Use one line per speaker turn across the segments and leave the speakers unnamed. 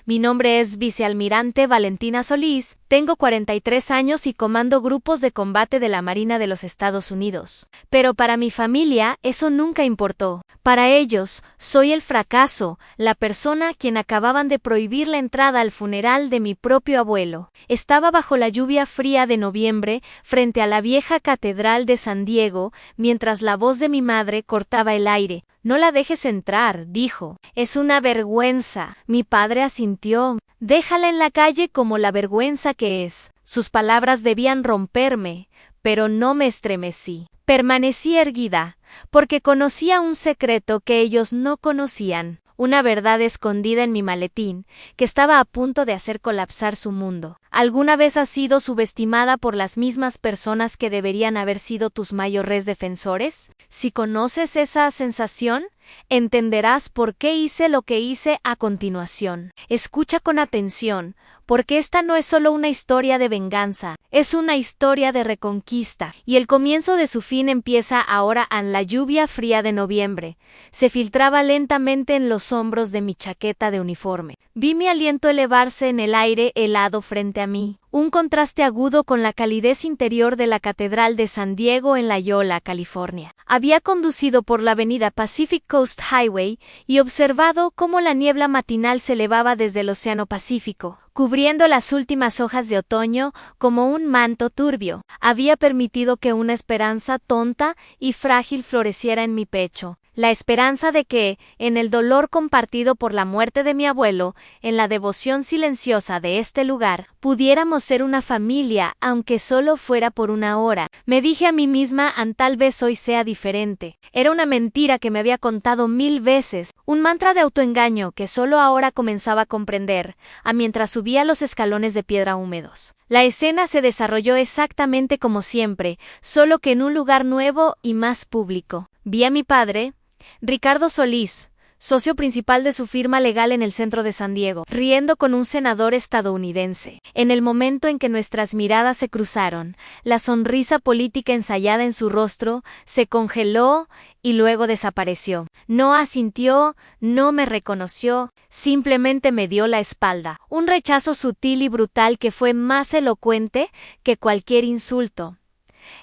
Mi nombre es Vicealmirante Valentina Solís, tengo 43 años y comando grupos de combate de la Marina de los Estados Unidos. Pero para mi familia eso nunca importó. Para ellos, soy el fracaso, la persona a quien acababan de prohibir la entrada al funeral de mi propio abuelo. Estaba bajo la lluvia fría de noviembre, frente a la vieja catedral de San Diego, mientras la voz de mi madre cortaba el aire. «No la dejes entrar», dijo. «Es una vergüenza». Mi padre asintió. «Déjala en la calle como la vergüenza que es». Sus palabras debían romperme, pero no me estremecí. Permanecí erguida, porque conocía un secreto que ellos no conocían, una verdad escondida en mi maletín, que estaba a punto de hacer colapsar su mundo. ¿Alguna vez has sido subestimada por las mismas personas que deberían haber sido tus mayores defensores? Si conoces esa sensación, entenderás por qué hice lo que hice a continuación. Escucha con atención, porque esta no es solo una historia de venganza, es una historia de reconquista, y el comienzo de su fin empieza ahora en la lluvia fría de noviembre. Se filtraba lentamente en los hombros de mi chaqueta de uniforme. Vi mi aliento elevarse en el aire helado frente a mí, un contraste agudo con la calidez interior de la Catedral de San Diego en La Jolla, California. Había conducido por la avenida Pacific Coast Highway y observado cómo la niebla matinal se elevaba desde el Océano Pacífico, cubriendo las últimas hojas de otoño como un manto turbio. Había permitido que una esperanza tonta y frágil floreciera en mi pecho. La esperanza de que, en el dolor compartido por la muerte de mi abuelo, en la devoción silenciosa de este lugar, pudiéramos ser una familia, aunque solo fuera por una hora. Me dije a mí misma, tal vez hoy sea diferente. Era una mentira que me había contado 1000 veces, un mantra de autoengaño que solo ahora comenzaba a comprender, mientras subía los escalones de piedra húmedos. La escena se desarrolló exactamente como siempre, solo que en un lugar nuevo y más público. Vi a mi padre, Ricardo Solís, socio principal de su firma legal en el centro de San Diego, riendo con un senador estadounidense. En el momento en que nuestras miradas se cruzaron, la sonrisa política ensayada en su rostro se congeló y luego desapareció. No asintió, no me reconoció, simplemente me dio la espalda. Un rechazo sutil y brutal que fue más elocuente que cualquier insulto.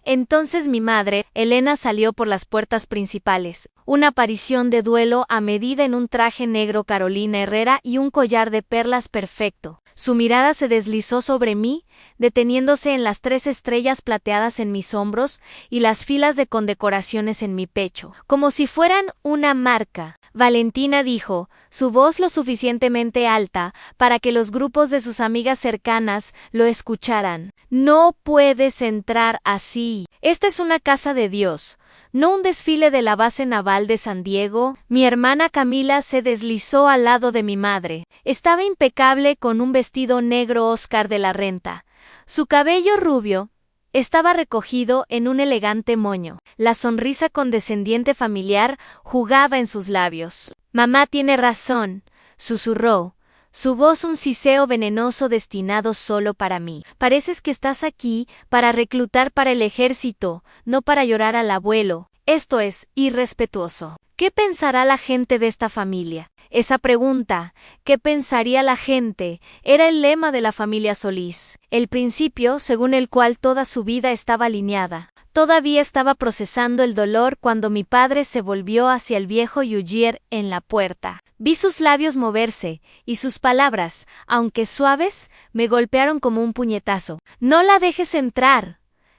Entonces mi madre, Elena, salió por las puertas principales, una aparición de duelo a medida en un traje negro Carolina Herrera y un collar de perlas perfecto. Su mirada se deslizó sobre mí, deteniéndose en las 3 estrellas plateadas en mis hombros y las filas de condecoraciones en mi pecho, como si fueran una marca. Valentina, dijo, su voz lo suficientemente alta para que los grupos de sus amigas cercanas lo escucharan. No puedes entrar así. Esta es una casa de Dios, no un desfile de la base naval de San Diego. Mi hermana Camila se deslizó al lado de mi madre. Estaba impecable con un vestido negro Oscar de la Renta. Su cabello rubio estaba recogido en un elegante moño. La sonrisa condescendiente familiar jugaba en sus labios. «Mamá tiene razón», susurró. Su voz un siseo venenoso destinado solo para mí. «Pareces que estás aquí para reclutar para el ejército, no para llorar al abuelo. Esto es irrespetuoso. ¿Qué pensará la gente de esta familia?». Esa pregunta, ¿qué pensaría la gente?, era el lema de la familia Solís, el principio según el cual toda su vida estaba alineada. Todavía estaba procesando el dolor cuando mi padre se volvió hacia el viejo Yugier en la puerta. Vi sus labios moverse, y sus palabras, aunque suaves, me golpearon como un puñetazo. «No la dejes entrar»,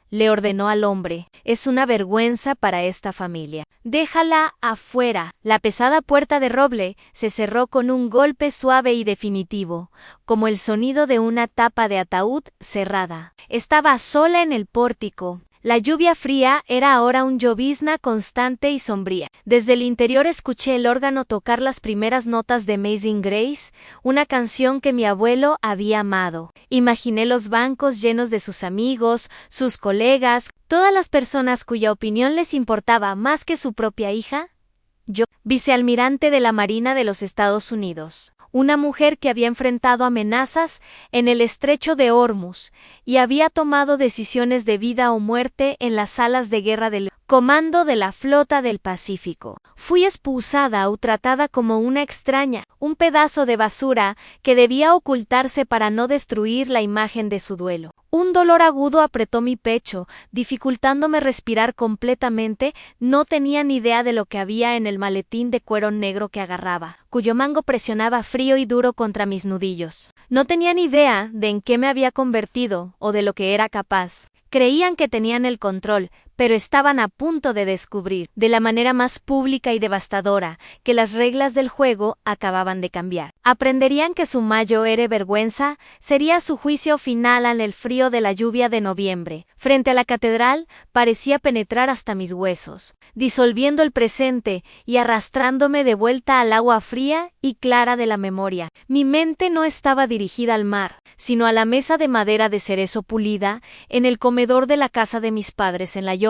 le ordenó al hombre. «Es una vergüenza para esta familia. Déjala afuera». La pesada puerta de roble se cerró con un golpe suave y definitivo, como el sonido de una tapa de ataúd cerrada. Estaba sola en el pórtico. La lluvia fría era ahora un llovizna constante y sombría. Desde el interior escuché el órgano tocar las primeras notas de Amazing Grace, una canción que mi abuelo había amado. Imaginé los bancos llenos de sus amigos, sus colegas, todas las personas cuya opinión les importaba más que su propia hija. Yo, vicealmirante de la Marina de los Estados Unidos. Una mujer que había enfrentado amenazas en el estrecho de Hormuz y había tomado decisiones de vida o muerte en las salas de guerra del... comando de la flota del Pacífico. Fui expulsada o tratada como una extraña, un pedazo de basura que debía ocultarse para no destruir la imagen de su duelo. Un dolor agudo apretó mi pecho, dificultándome respirar completamente. No tenía ni idea de lo que había en el maletín de cuero negro que agarraba, cuyo mango presionaba frío y duro contra mis nudillos. No tenía ni idea de en qué me había convertido o de lo que era capaz. Creían que tenían el control, pero estaban a punto de descubrir, de la manera más pública y devastadora, que las reglas del juego acababan de cambiar. Aprenderían que su mayor vergüenza sería su juicio final en el frío de la lluvia de noviembre. Frente a la catedral, parecía penetrar hasta mis huesos, disolviendo el presente y arrastrándome de vuelta al agua fría y clara de la memoria. Mi mente no estaba dirigida al mar, sino a la mesa de madera de cerezo pulida en el comedor de la casa de mis padres en La Yola.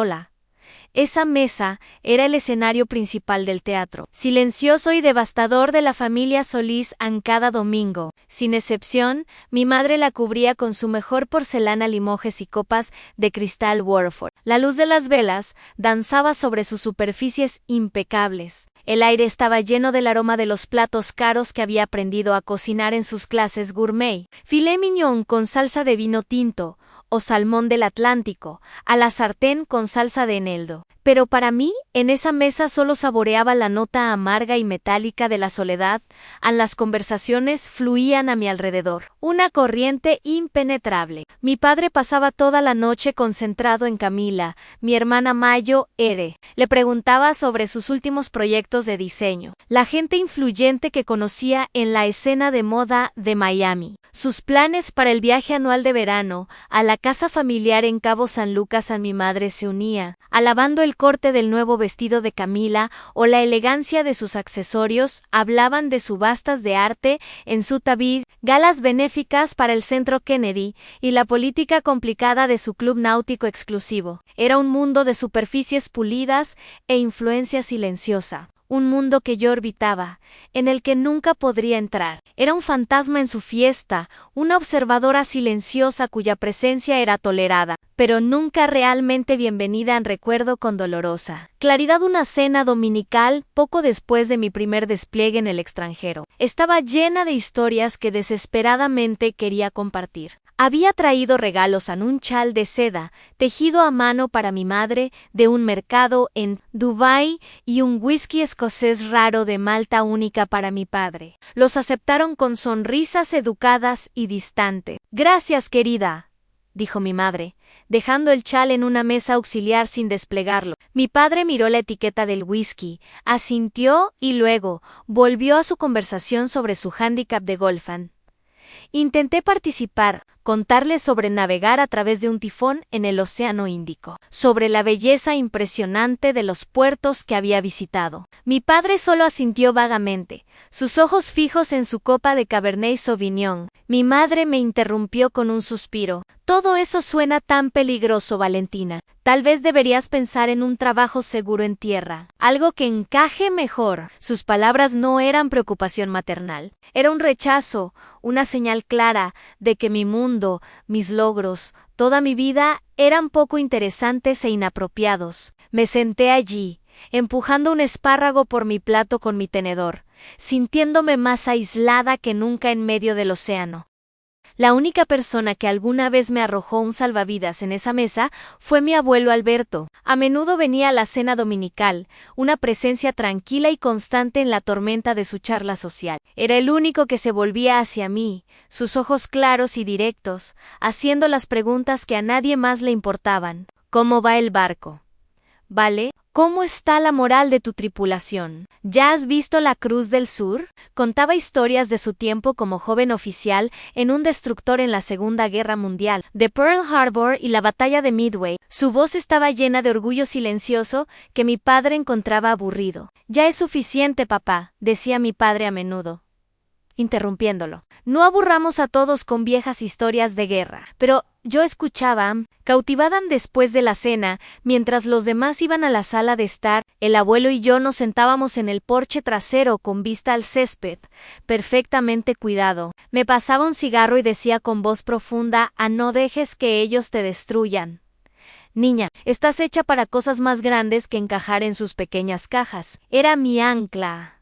Esa mesa era el escenario principal del teatro, silencioso y devastador de la familia Solís. Cada domingo, sin excepción, mi madre la cubría con su mejor porcelana, limojes y copas de cristal Warford. La luz de las velas danzaba sobre sus superficies impecables. El aire estaba lleno del aroma de los platos caros que había aprendido a cocinar en sus clases gourmet. Filet mignon con salsa de vino tinto, o salmón del Atlántico, a la sartén con salsa de eneldo. Pero para mí, en esa mesa solo saboreaba la nota amarga y metálica de la soledad. Las conversaciones fluían a mi alrededor, una corriente impenetrable. Mi padre pasaba toda la noche concentrado en Camila, mi hermana Mayo. Le preguntaba sobre sus últimos proyectos de diseño, la gente influyente que conocía en la escena de moda de Miami, sus planes para el viaje anual de verano a la casa familiar en Cabo San Lucas. Mi madre se unía, alabando el corte del nuevo vestido de Camila o la elegancia de sus accesorios. Hablaban de subastas de arte en Sotheby's, galas benéficas para el Centro Kennedy y la política complicada de su club náutico exclusivo. Era un mundo de superficies pulidas e influencia silenciosa. Un mundo que yo orbitaba, en el que nunca podría entrar. Era un fantasma en su fiesta, una observadora silenciosa cuya presencia era tolerada, pero nunca realmente bienvenida. Recuerdo con dolorosa claridad una cena dominical poco después de mi primer despliegue en el extranjero. Estaba llena de historias que desesperadamente quería compartir. Había traído regalos en un chal de seda, tejido a mano para mi madre, de un mercado en Dubái, y un whisky escocés raro de malta única para mi padre. Los aceptaron con sonrisas educadas y distantes. «Gracias, querida», dijo mi madre, dejando el chal en una mesa auxiliar sin desplegarlo. Mi padre miró la etiqueta del whisky, asintió y luego volvió a su conversación sobre su hándicap de golf. Intenté participar, contarles sobre navegar a través de un tifón en el Océano Índico, sobre la belleza impresionante de los puertos que había visitado. Mi padre solo asintió vagamente, sus ojos fijos en su copa de Cabernet Sauvignon. Mi madre me interrumpió con un suspiro. «Todo eso suena tan peligroso, Valentina. Tal vez deberías pensar en un trabajo seguro en tierra, algo que encaje mejor». Sus palabras no eran preocupación maternal. Era un rechazo, una señal clara de que mi mundo, mis logros, toda mi vida eran poco interesantes e inapropiados. Me senté allí, empujando un espárrago por mi plato con mi tenedor, sintiéndome más aislada que nunca en medio del océano. La única persona que alguna vez me arrojó un salvavidas en esa mesa fue mi abuelo Alberto. A menudo venía a la cena dominical, una presencia tranquila y constante en la tormenta de su charla social. Era el único que se volvía hacia mí, sus ojos claros y directos, haciendo las preguntas que a nadie más le importaban. «¿Cómo va el barco? ¿Vale? ¿Cómo está la moral de tu tripulación? ¿Ya has visto la Cruz del Sur?». Contaba historias de su tiempo como joven oficial en un destructor en la Segunda Guerra Mundial, de Pearl Harbor y la batalla de Midway. Su voz estaba llena de orgullo silencioso que mi padre encontraba aburrido. «Ya es suficiente, papá», decía mi padre a menudo, interrumpiéndolo. «No aburramos a todos con viejas historias de guerra». Pero yo escuchaba, cautivada. Después de la cena, mientras los demás iban a la sala de estar, el abuelo y yo nos sentábamos en el porche trasero con vista al césped, perfectamente cuidado. Me pasaba un cigarro y decía con voz profunda: «No dejes que ellos te destruyan. Niña, estás hecha para cosas más grandes que encajar en sus pequeñas cajas. Era mi ancla.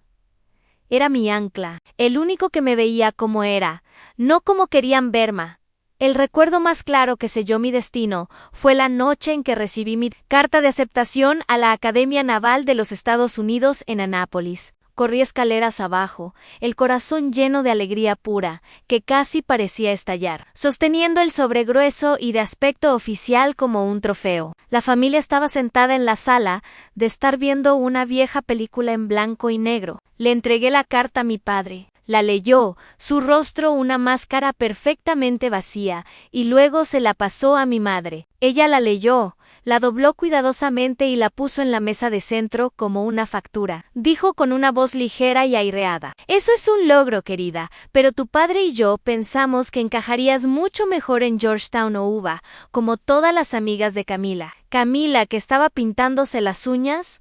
Era mi ancla, el único que me veía como era, no como querían verme. El recuerdo más claro que selló mi destino fue la noche en que recibí mi carta de aceptación a la Academia Naval de los Estados Unidos en Annapolis. Corrí escaleras abajo, el corazón lleno de alegría pura, que casi parecía estallar, sosteniendo el sobre grueso y de aspecto oficial como un trofeo. La familia estaba sentada en la sala, de estar viendo una vieja película en blanco y negro. Le entregué la carta a mi padre. La leyó, su rostro una máscara perfectamente vacía, y luego se la pasó a mi madre. Ella la leyó, la dobló cuidadosamente y la puso en la mesa de centro como una factura. Dijo con una voz ligera y aireada: «Eso es un logro, querida, pero tu padre y yo pensamos que encajarías mucho mejor en Georgetown o UVA, como todas las amigas de Camila». Camila, que estaba pintándose las uñas,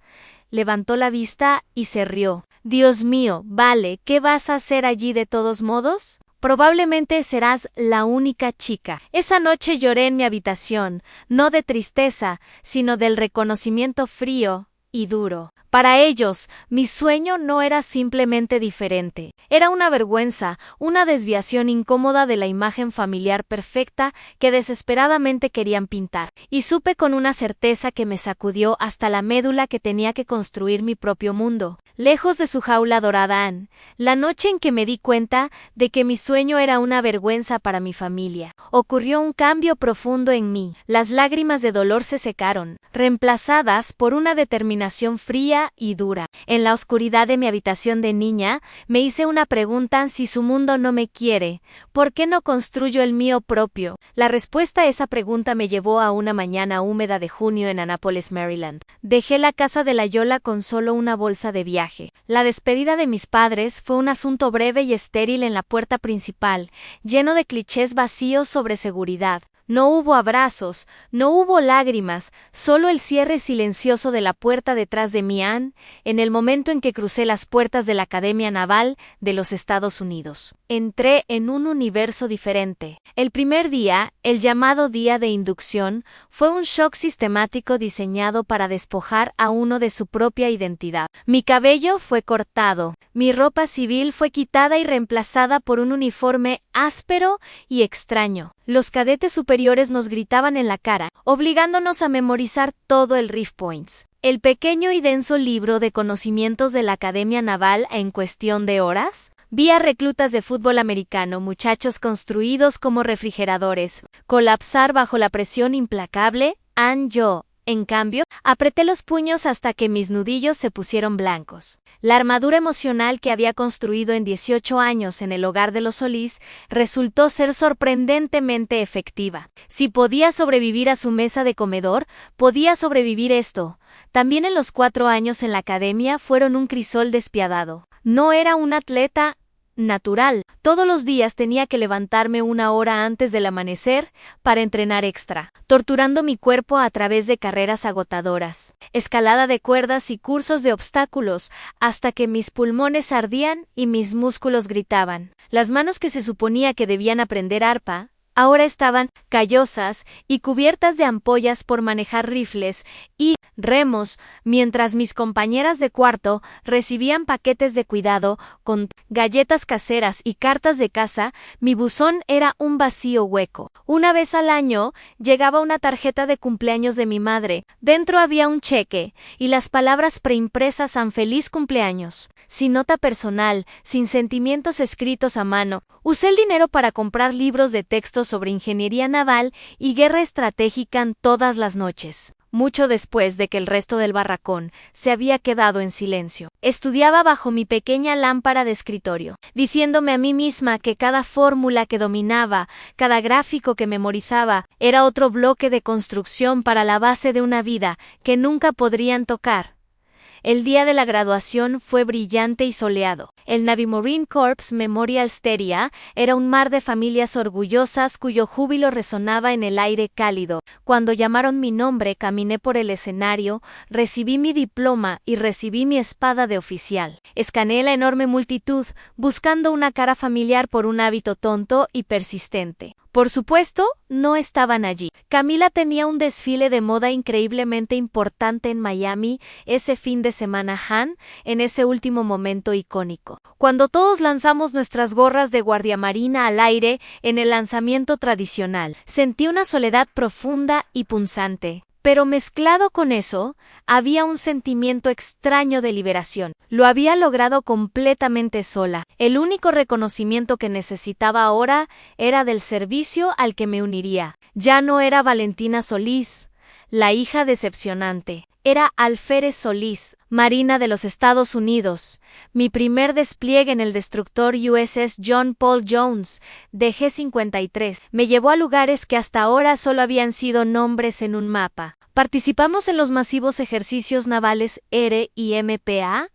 levantó la vista y se rió. «Dios mío, vale, ¿qué vas a hacer allí de todos modos? Probablemente serás la única chica». Esa noche lloré en mi habitación, no de tristeza, sino del reconocimiento frío y duro. Para ellos, mi sueño no era simplemente diferente. Era una vergüenza, una desviación incómoda de la imagen familiar perfecta que desesperadamente querían pintar. Y supe con una certeza que me sacudió hasta la médula que tenía que construir mi propio mundo, lejos de su jaula dorada. La noche en que me di cuenta de que mi sueño era una vergüenza para mi familia, ocurrió un cambio profundo en mí. Las lágrimas de dolor se secaron, reemplazadas por una determinación fría y dura. En la oscuridad de mi habitación de niña, me hice una pregunta: si su mundo no me quiere, ¿por qué no construyo el mío propio? La respuesta a esa pregunta me llevó a una mañana húmeda de junio en Annapolis, Maryland. Dejé la casa de Loyola con solo una bolsa de viaje. La despedida de mis padres fue un asunto breve y estéril en la puerta principal, lleno de clichés vacíos sobre seguridad. No hubo abrazos, no hubo lágrimas, solo el cierre silencioso de la puerta detrás de mí, en el momento en que crucé las puertas de la Academia Naval de los Estados Unidos. Entré en un universo diferente. El primer día, el llamado día de inducción, fue un shock sistemático diseñado para despojar a uno de su propia identidad. Mi cabello fue cortado, mi ropa civil fue quitada y reemplazada por un uniforme áspero y extraño. Los cadetes superiores nos gritaban en la cara, obligándonos a memorizar todo el Riff Points, el pequeño y denso libro de conocimientos de la Academia Naval, en cuestión de horas. Vi a reclutas de fútbol americano, muchachos construidos como refrigeradores, colapsar bajo la presión implacable. Yo, en cambio, apreté los puños hasta que mis nudillos se pusieron blancos. La armadura emocional que había construido en 18 años en el hogar de los Solís resultó ser sorprendentemente efectiva. Si podía sobrevivir a su mesa de comedor, podía sobrevivir esto. También en los 4 años en la academia fueron un crisol despiadado. No era un atleta natural. Todos los días tenía que levantarme 1 hora antes del amanecer para entrenar extra, torturando mi cuerpo a través de carreras agotadoras, escalada de cuerdas y cursos de obstáculos, hasta que mis pulmones ardían y mis músculos gritaban. Las manos que se suponía que debían aprender arpa, ahora estaban callosas y cubiertas de ampollas por manejar rifles y remos, mientras mis compañeras de cuarto recibían paquetes de cuidado con galletas caseras y cartas de casa. Mi buzón era un vacío hueco. Una vez al año llegaba una tarjeta de cumpleaños de mi madre. Dentro había un cheque y las palabras preimpresas: «San feliz cumpleaños», sin nota personal, sin sentimientos escritos a mano. Usé el dinero para comprar libros de texto sobre ingeniería naval y guerra estratégica todas las noches. Mucho después de que el resto del barracón se había quedado en silencio, estudiaba bajo mi pequeña lámpara de escritorio, diciéndome a mí misma que cada fórmula que dominaba, cada gráfico que memorizaba, era otro bloque de construcción para la base de una vida que nunca podrían tocar. El día de la graduación fue brillante y soleado. El Navy Marine Corps Memorial Stadium era un mar de familias orgullosas cuyo júbilo resonaba en el aire cálido. Cuando llamaron mi nombre, caminé por el escenario, recibí mi diploma y recibí mi espada de oficial. Escaneé la enorme multitud, buscando una cara familiar por un hábito tonto y persistente. Por supuesto, no estaban allí. Camila tenía un desfile de moda increíblemente importante en Miami ese fin de semana Han, en ese último momento icónico. Cuando todos lanzamos nuestras gorras de guardia marina al aire en el lanzamiento tradicional, sentí una soledad profunda y punzante. Pero mezclado con eso, había un sentimiento extraño de liberación. Lo había logrado completamente sola. El único reconocimiento que necesitaba ahora era del servicio al que me uniría. Ya no era Valentina Solís, la hija decepcionante. Era Alférez Solís, Marina de los Estados Unidos. Mi primer despliegue en el destructor USS John Paul Jones de G-53 me llevó a lugares que hasta ahora solo habían sido nombres en un mapa. Participamos en los masivos ejercicios navales ERE y MPA,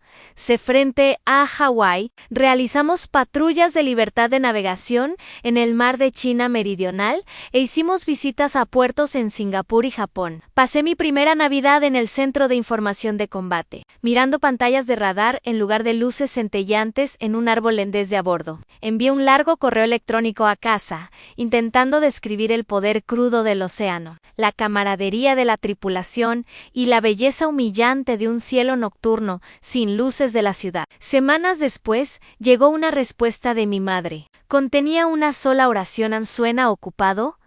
frente a Hawái, realizamos patrullas de libertad de navegación en el mar de China Meridional e hicimos visitas a puertos en Singapur y Japón. Pasé mi primera Navidad en el Centro de Información de Combate, mirando pantallas de radar en lugar de luces centellantes en un árbol desde a bordo. Envié un largo correo electrónico a casa, intentando describir el poder crudo del océano, la camaradería de la tripulación y la belleza humillante de un cielo nocturno sin luces de la ciudad. Semanas después, llegó una respuesta de mi madre. Contenía una sola oración. ¿Suena ocupado?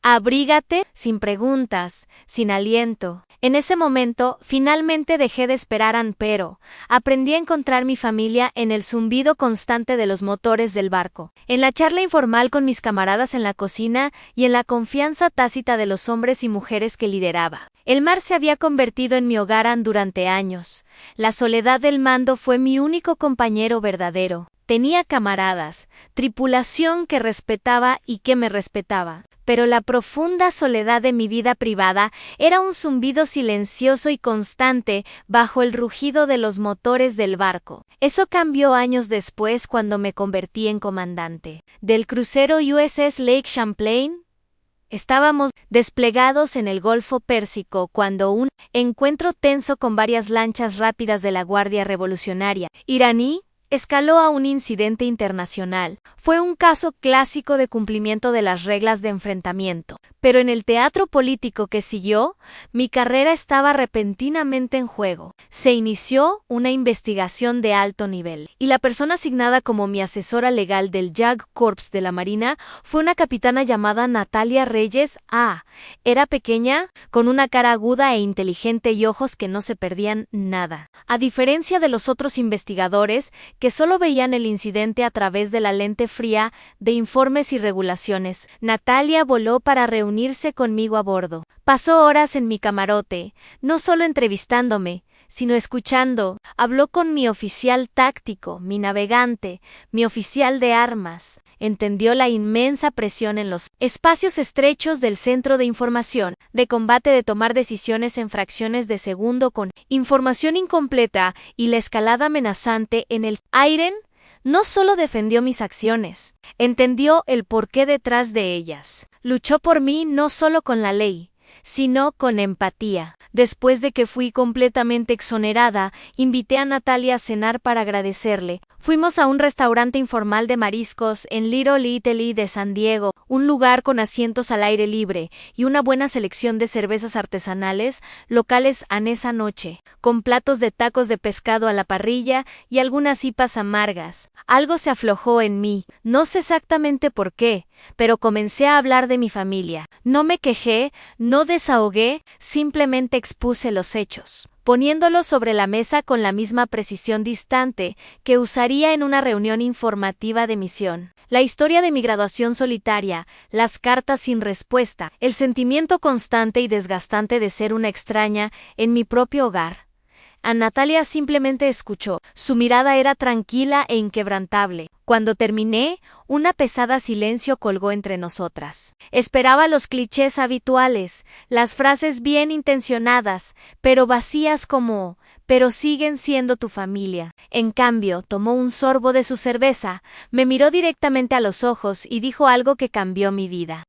Abrígate, sin preguntas, sin aliento. En ese momento, finalmente dejé de esperar, pero aprendí a encontrar mi familia en el zumbido constante de los motores del barco, en la charla informal con mis camaradas en la cocina y en la confianza tácita de los hombres y mujeres que lideraba. El mar se había convertido en mi hogar durante años. La soledad del mando fue mi único compañero verdadero. Tenía camaradas, tripulación que respetaba y que me respetaba. Pero la profunda soledad de mi vida privada era un zumbido silencioso y constante bajo el rugido de los motores del barco. Eso cambió años después cuando me convertí en comandante del crucero USS Lake Champlain. Estábamos desplegados en el Golfo Pérsico cuando un encuentro tenso con varias lanchas rápidas de la Guardia Revolucionaria iraní escaló a un incidente internacional. Fue un caso clásico de cumplimiento de las reglas de enfrentamiento. Pero en el teatro político que siguió, mi carrera estaba repentinamente en juego. Se inició una investigación de alto nivel, y la persona asignada como mi asesora legal del JAG Corps de la Marina fue una capitana llamada Natalia Reyes A. Era pequeña, con una cara aguda e inteligente y ojos que no se perdían nada. A diferencia de los otros investigadores, que solo veían el incidente a través de la lente fría de informes y regulaciones, Natalia voló para reunirse conmigo a bordo. Pasó horas en mi camarote, no solo entrevistándome, sino escuchando. Habló con mi oficial táctico, mi navegante, mi oficial de armas. Entendió la inmensa presión en los espacios estrechos del centro de información, de combate, de tomar decisiones en fracciones de segundo con información incompleta y la escalada amenazante en el aire. No solo defendió mis acciones, entendió el porqué detrás de ellas. Luchó por mí no solo con la ley, sino con empatía. Después de que fui completamente exonerada, invité a Natalia a cenar para agradecerle. Fuimos a un restaurante informal de mariscos en Little Italy de San Diego, un lugar con asientos al aire libre y una buena selección de cervezas artesanales locales en esa noche, con platos de tacos de pescado a la parrilla y algunas hipas amargas. Algo se aflojó en mí, no sé exactamente por qué, pero comencé a hablar de mi familia. No me quejé, no desahogué, simplemente expuse los hechos, poniéndolos sobre la mesa con la misma precisión distante que usaría en una reunión informativa de misión. La historia de mi graduación solitaria, las cartas sin respuesta, el sentimiento constante y desgastante de ser una extraña en mi propio hogar. A Natalia simplemente escuchó. Su mirada era tranquila e inquebrantable. Cuando terminé, una pesada silencio colgó entre nosotras. Esperaba los clichés habituales, las frases bien intencionadas, pero vacías como «pero siguen siendo tu familia». En cambio, tomó un sorbo de su cerveza, me miró directamente a los ojos y dijo algo que cambió mi vida.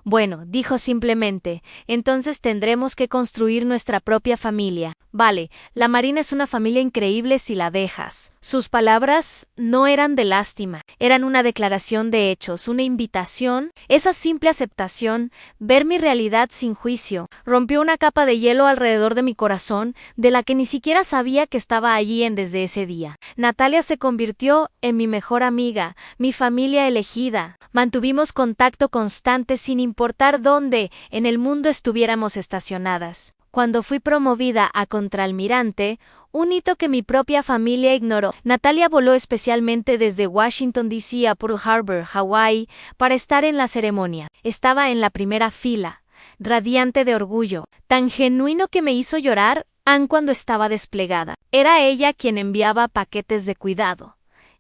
Bueno, dijo simplemente, entonces tendremos que construir nuestra propia familia. Vale, la Marina es una familia increíble si la dejas. Sus palabras no eran de lástima, eran una declaración de hechos, una invitación. Esa simple aceptación, ver mi realidad sin juicio, rompió una capa de hielo alrededor de mi corazón, de la que ni siquiera sabía que estaba allí desde ese día. Natalia se convirtió en mi mejor amiga, mi familia elegida. Mantuvimos contacto constante sin importar dónde en el mundo estuviéramos estacionadas. Cuando fui promovida a contraalmirante, un hito que mi propia familia ignoró, Natalia voló especialmente desde Washington, D.C. a Pearl Harbor, Hawái, para estar en la ceremonia. Estaba en la primera fila, radiante de orgullo, tan genuino que me hizo llorar aun cuando estaba desplegada. Era ella quien enviaba paquetes de cuidado,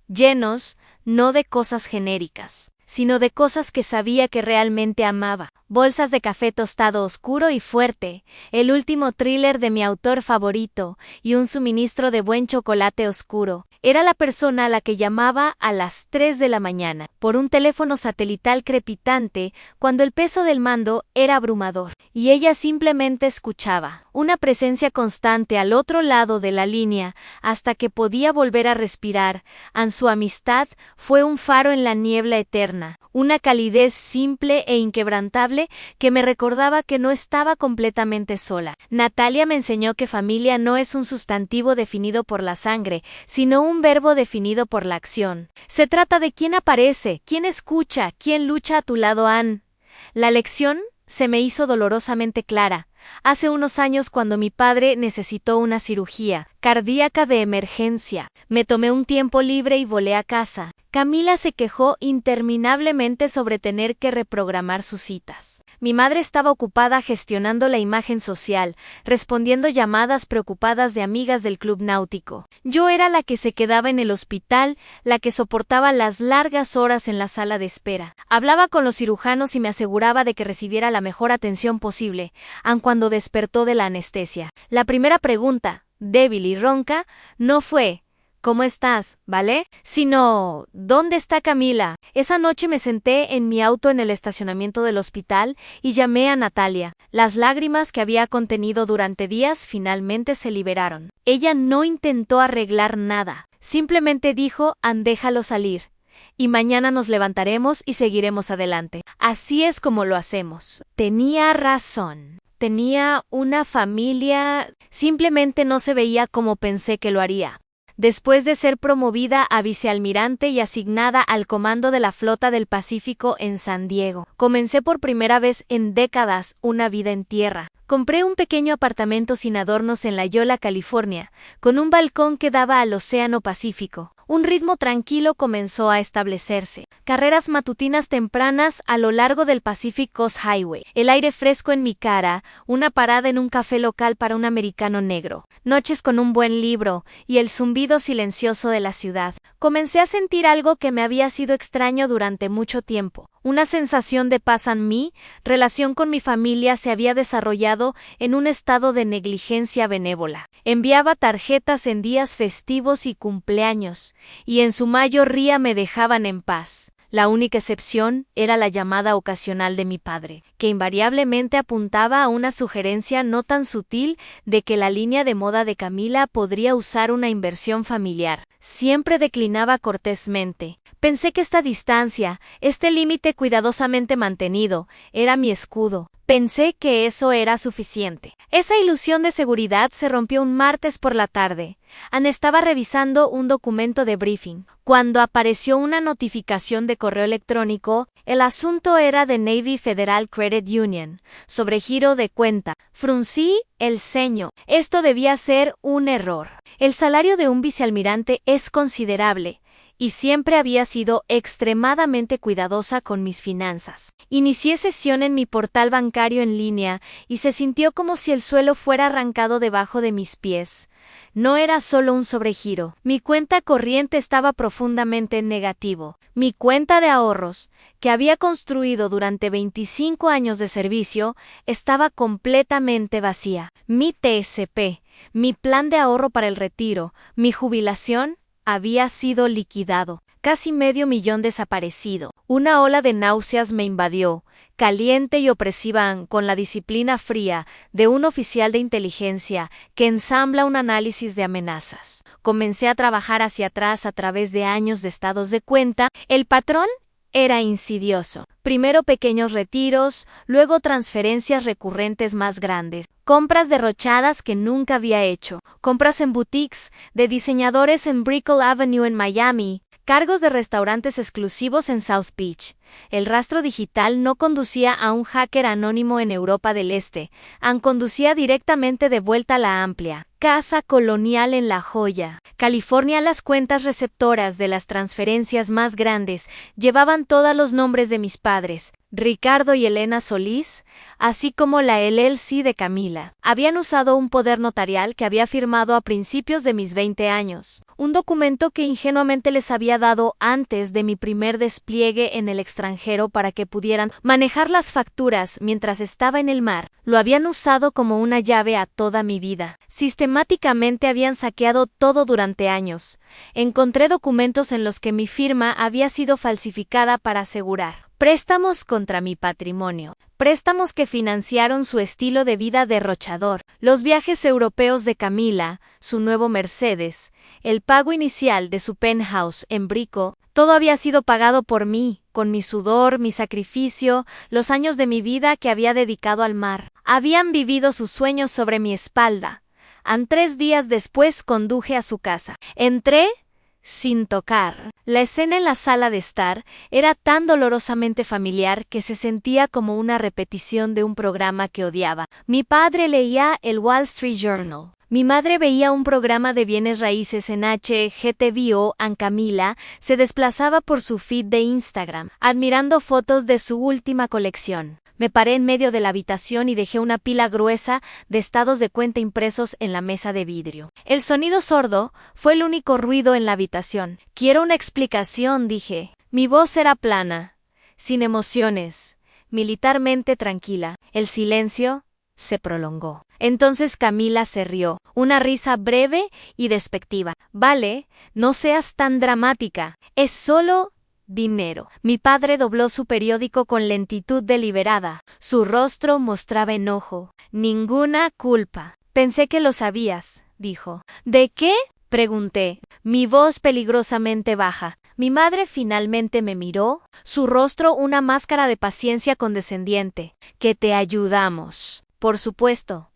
llenos no de cosas genéricas, sino de cosas que sabía que realmente amaba. Bolsas de café tostado oscuro y fuerte, el último thriller de mi autor favorito y un suministro de buen chocolate oscuro. Era la persona a la que llamaba a las 3 de la mañana, por un teléfono satelital crepitante, cuando el peso del mando era abrumador, y ella simplemente escuchaba, una presencia constante al otro lado de la línea, hasta que podía volver a respirar. Su amistad fue un faro en la niebla eterna, una calidez simple e inquebrantable que me recordaba que no estaba completamente sola. Natalia me enseñó que familia no es un sustantivo definido por la sangre, sino un verbo definido por la acción. Se trata de quién aparece, quién escucha, quién lucha a tu lado. La lección se me hizo dolorosamente clara. Hace unos años, cuando mi padre necesitó una cirugía cardíaca de emergencia, me tomé un tiempo libre y volé a casa. Camila se quejó interminablemente sobre tener que reprogramar sus citas. Mi madre estaba ocupada gestionando la imagen social, respondiendo llamadas preocupadas de amigas del club náutico. Yo era la que se quedaba en el hospital, la que soportaba las largas horas en la sala de espera. Hablaba con los cirujanos y me aseguraba de que recibiera la mejor atención posible, aun cuando despertó de la anestesia. La primera pregunta, débil y ronca, no fue ¿cómo estás, vale? Sino, ¿dónde está Camila? Esa noche me senté en mi auto en el estacionamiento del hospital y llamé a Natalia. Las lágrimas que había contenido durante días finalmente se liberaron. Ella no intentó arreglar nada, simplemente dijo, déjalo salir. Y mañana nos levantaremos y seguiremos adelante. Así es como lo hacemos. Tenía razón. Tenía una familia, simplemente no se veía como pensé que lo haría. Después de ser promovida a vicealmirante y asignada al comando de la Flota del Pacífico en San Diego, comencé por primera vez en décadas una vida en tierra. Compré un pequeño apartamento sin adornos en La Jolla, California, con un balcón que daba al Océano Pacífico. Un ritmo tranquilo comenzó a establecerse. Carreras matutinas tempranas a lo largo del Pacific Coast Highway. El aire fresco en mi cara, una parada en un café local para un americano negro. Noches con un buen libro y el zumbido silencioso de la ciudad. Comencé a sentir algo que me había sido extraño durante mucho tiempo. Una sensación de paz en mi relación con mi familia se había desarrollado en un estado de negligencia benévola. Enviaba tarjetas en días festivos y cumpleaños, y en su mayoría me dejaban en paz. La única excepción era la llamada ocasional de mi padre, que invariablemente apuntaba a una sugerencia no tan sutil de que la línea de moda de Camila podría usar una inversión familiar. Siempre declinaba cortésmente. Pensé que esta distancia, este límite cuidadosamente mantenido, era mi escudo. Pensé que eso era suficiente. Esa ilusión de seguridad se rompió un martes por la tarde. Estaba revisando un documento de briefing, cuando apareció una notificación de correo electrónico. El asunto era de Navy Federal Credit Union, sobre giro de cuenta. Fruncí el ceño. Esto debía ser un error. El salario de un vicealmirante es considerable, y siempre había sido extremadamente cuidadosa con mis finanzas. Inicié sesión en mi portal bancario en línea y se sintió como si el suelo fuera arrancado debajo de mis pies. No era solo un sobregiro. Mi cuenta corriente estaba profundamente en negativo. Mi cuenta de ahorros, que había construido durante 25 años de servicio, estaba completamente vacía. Mi TSP, mi plan de ahorro para el retiro, mi jubilación, había sido liquidado. casi medio millón desaparecido. Una ola de náuseas me invadió, caliente y opresiva, con la disciplina fría de un oficial de inteligencia que ensambla un análisis de amenazas. Comencé a trabajar hacia atrás a través de años de estados de cuenta. El patrón era insidioso. Primero pequeños retiros, luego transferencias recurrentes más grandes, compras derrochadas que nunca había hecho, compras en boutiques de diseñadores en Brickell Avenue en Miami, cargos de restaurantes exclusivos en South Beach. El rastro digital no conducía a un hacker anónimo en Europa del Este, conducía directamente de vuelta a la amplia casa colonial en La Joya, California. Las cuentas receptoras de las transferencias más grandes llevaban todos los nombres de mis padres, Ricardo y Elena Solís, así como la LLC de Camila. Habían usado un poder notarial que había firmado a principios de mis 20 años, un documento que ingenuamente les había dado antes de mi primer despliegue en el extranjero para que pudieran manejar las facturas mientras estaba en el mar. Lo habían usado como una llave a toda mi vida. Sistemáticamente habían saqueado todo durante años. Encontré documentos en los que mi firma había sido falsificada para asegurar préstamos contra mi patrimonio, préstamos que financiaron su estilo de vida derrochador, los viajes europeos de Camila, su nuevo Mercedes, el pago inicial de su penthouse en Brickell. Todo había sido pagado por mí, con mi sudor, mi sacrificio, los años de mi vida que había dedicado al mar. Habían vivido sus sueños sobre mi espalda. 3 días después conduje a su casa. Entré sin tocar. La escena en la sala de estar era tan dolorosamente familiar que se sentía como una repetición de un programa que odiaba. Mi padre leía el Wall Street Journal. Mi madre veía un programa de bienes raíces en HGTV. Camila se desplazaba por su feed de Instagram, admirando fotos de su última colección. Me paré en medio de la habitación y dejé una pila gruesa de estados de cuenta impresos en la mesa de vidrio. El sonido sordo fue el único ruido en la habitación. Quiero una explicación, dije. Mi voz era plana, sin emociones, militarmente tranquila. El silencio se prolongó. Entonces Camila se rió, una risa breve y despectiva. Vale, no seas tan dramática. Es solo dinero. Mi padre dobló su periódico con lentitud deliberada. Su rostro mostraba enojo. Ninguna culpa. Pensé que lo sabías, dijo. ¿De qué? Pregunté, mi voz peligrosamente baja. Mi madre finalmente me miró, su rostro una máscara de paciencia condescendiente. Que te ayudamos. Por supuesto.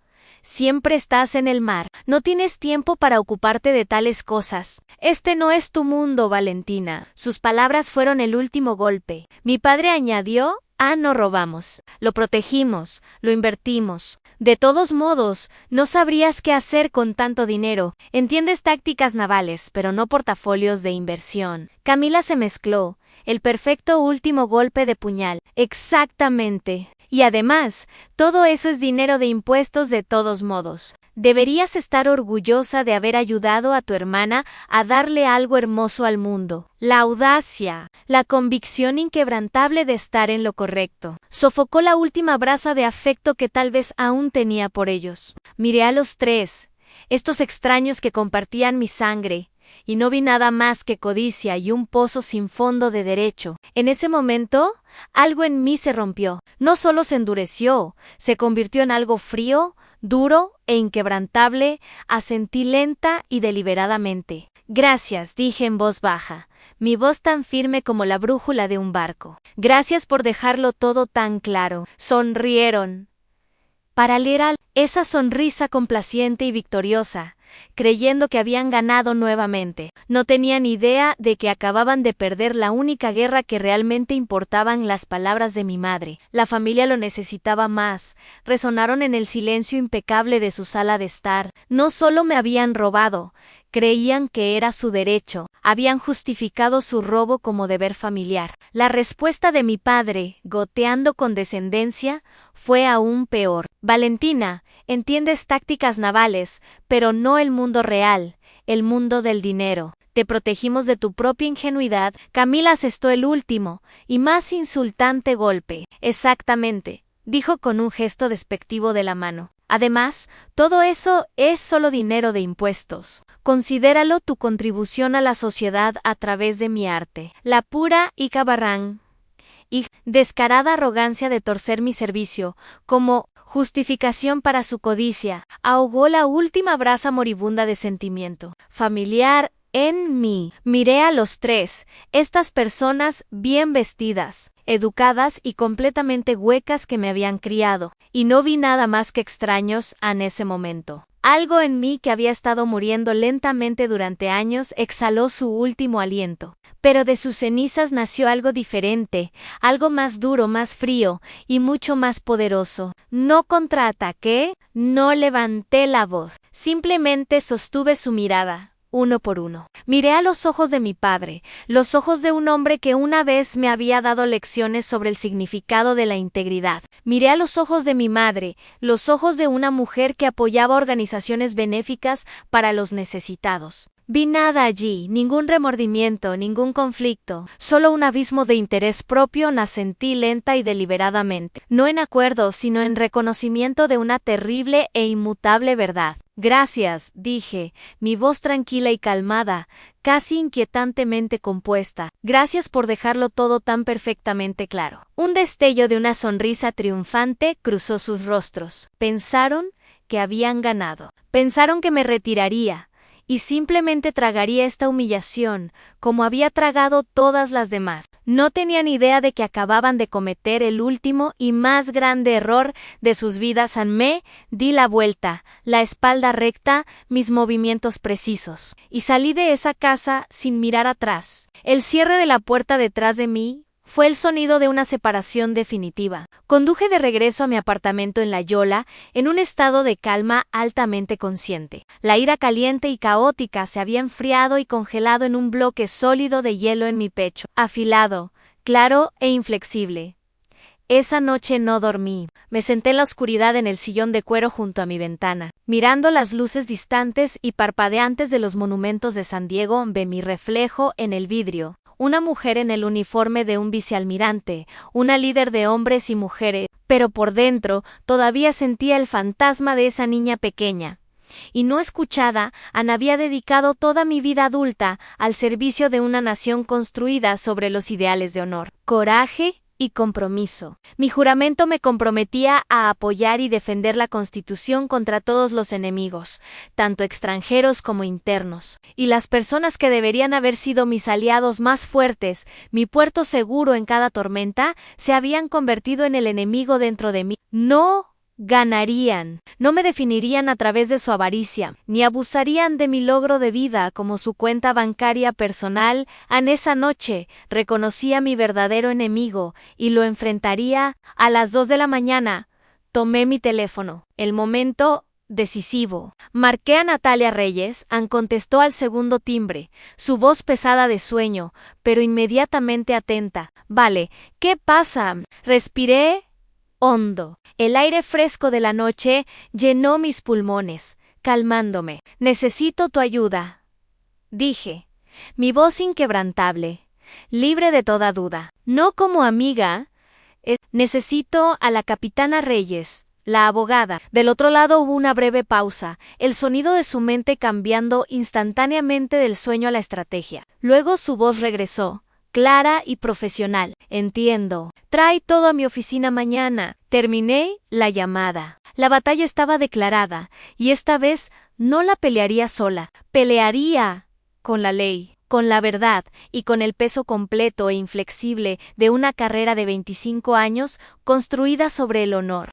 Siempre estás en el mar. No tienes tiempo para ocuparte de tales cosas. Este no es tu mundo, Valentina. Sus palabras fueron el último golpe. Mi padre añadió, no robamos. Lo protegimos, lo invertimos. De todos modos, no sabrías qué hacer con tanto dinero. Entiendes tácticas navales, pero no portafolios de inversión. Camila se mezcló. El perfecto último golpe de puñal. Exactamente. Y además, todo eso es dinero de impuestos de todos modos. Deberías estar orgullosa de haber ayudado a tu hermana a darle algo hermoso al mundo. La audacia, la convicción inquebrantable de estar en lo correcto, sofocó la última brasa de afecto que tal vez aún tenía por ellos. Miré a los tres, estos extraños que compartían mi sangre, y no vi nada más que codicia y un pozo sin fondo de derecho. En ese momento, algo en mí se rompió. No solo se endureció, se convirtió en algo frío, duro e inquebrantable. Asentí lenta y deliberadamente. Gracias, dije en voz baja, mi voz tan firme como la brújula de un barco. Gracias por dejarlo todo tan claro. Sonrieron. Paralela esa sonrisa complaciente y victoriosa, creyendo que habían ganado nuevamente. No tenían idea de que acababan de perder la única guerra que realmente importaban. Las palabras de mi madre. La familia lo necesitaba más. Resonaron en el silencio impecable de su sala de estar. No solo me habían robado, creían que era su derecho. Habían justificado su robo como deber familiar. La respuesta de mi padre, goteando con descendencia, fue aún peor. Valentina, entiendes tácticas navales, pero no el mundo real, el mundo del dinero. Te protegimos de tu propia ingenuidad. Camila asestó el último y más insultante golpe. Exactamente, dijo con un gesto despectivo de la mano. Además, todo eso es solo dinero de impuestos. Considéralo tu contribución a la sociedad a través de mi arte. La pura y cabarrán y descarada arrogancia de torcer mi servicio, como justificación para su codicia, ahogó la última brasa moribunda de sentimiento familiar en mí. Miré a los tres, estas personas bien vestidas, educadas y completamente huecas que me habían criado, y no vi nada más que extraños en ese momento. Algo en mí que había estado muriendo lentamente durante años exhaló su último aliento. Pero de sus cenizas nació algo diferente, algo más duro, más frío y mucho más poderoso. No contraataqué, no levanté la voz, simplemente sostuve su mirada. Uno por uno. Miré a los ojos de mi padre, los ojos de un hombre que una vez me había dado lecciones sobre el significado de la integridad. Miré a los ojos de mi madre, los ojos de una mujer que apoyaba organizaciones benéficas para los necesitados. Vi nada allí, ningún remordimiento, ningún conflicto, solo un abismo de interés propio asentí lenta y deliberadamente, no en acuerdo, sino en reconocimiento de una terrible e inmutable verdad. Gracias, dije, mi voz tranquila y calmada, casi inquietantemente compuesta. Gracias por dejarlo todo tan perfectamente claro. Un destello de una sonrisa triunfante cruzó sus rostros. Pensaron que habían ganado. Pensaron que me retiraría y simplemente tragaría esta humillación, como había tragado todas las demás. No tenían idea de que acababan de cometer el último y más grande error de sus vidas. Me di la vuelta, la espalda recta, mis movimientos precisos, y salí de esa casa sin mirar atrás. El cierre de la puerta detrás de mí fue el sonido de una separación definitiva. Conduje de regreso a mi apartamento en La Yola, en un estado de calma altamente consciente. La ira caliente y caótica se había enfriado y congelado en un bloque sólido de hielo en mi pecho, afilado, claro e inflexible. Esa noche no dormí. Me senté en la oscuridad en el sillón de cuero junto a mi ventana, mirando las luces distantes y parpadeantes de los monumentos de San Diego. Vi mi reflejo en el vidrio. Una mujer en el uniforme de un vicealmirante, una líder de hombres y mujeres, pero por dentro todavía sentía el fantasma de esa niña pequeña. Y no escuchada, Ana había dedicado toda mi vida adulta al servicio de una nación construida sobre los ideales de honor, coraje y compromiso. Mi juramento me comprometía a apoyar y defender la Constitución contra todos los enemigos, tanto extranjeros como internos. Y las personas que deberían haber sido mis aliados más fuertes, mi puerto seguro en cada tormenta, se habían convertido en el enemigo dentro de mí. No ganarían, no me definirían a través de su avaricia, ni abusarían de mi logro de vida como su cuenta bancaria personal. En esa noche reconocí a mi verdadero enemigo y lo enfrentaría. A las 2 de la mañana tomé mi teléfono. El momento decisivo. Marqué a Natalia Reyes. Contestó al segundo timbre, su voz pesada de sueño, pero inmediatamente atenta. Vale, ¿qué pasa? Respiré hondo. El aire fresco de la noche llenó mis pulmones, calmándome. Necesito tu ayuda, dije, mi voz inquebrantable, libre de toda duda. No como amiga, necesito a la capitana Reyes, la abogada. Del otro lado hubo una breve pausa, el sonido de su mente cambiando instantáneamente del sueño a la estrategia. Luego su voz regresó, clara y profesional. Entiendo. Trae todo a mi oficina mañana. Terminé la llamada. La batalla estaba declarada, y esta vez no la pelearía sola. Pelearía con la ley, con la verdad y con el peso completo e inflexible de una carrera de 25 años construida sobre el honor.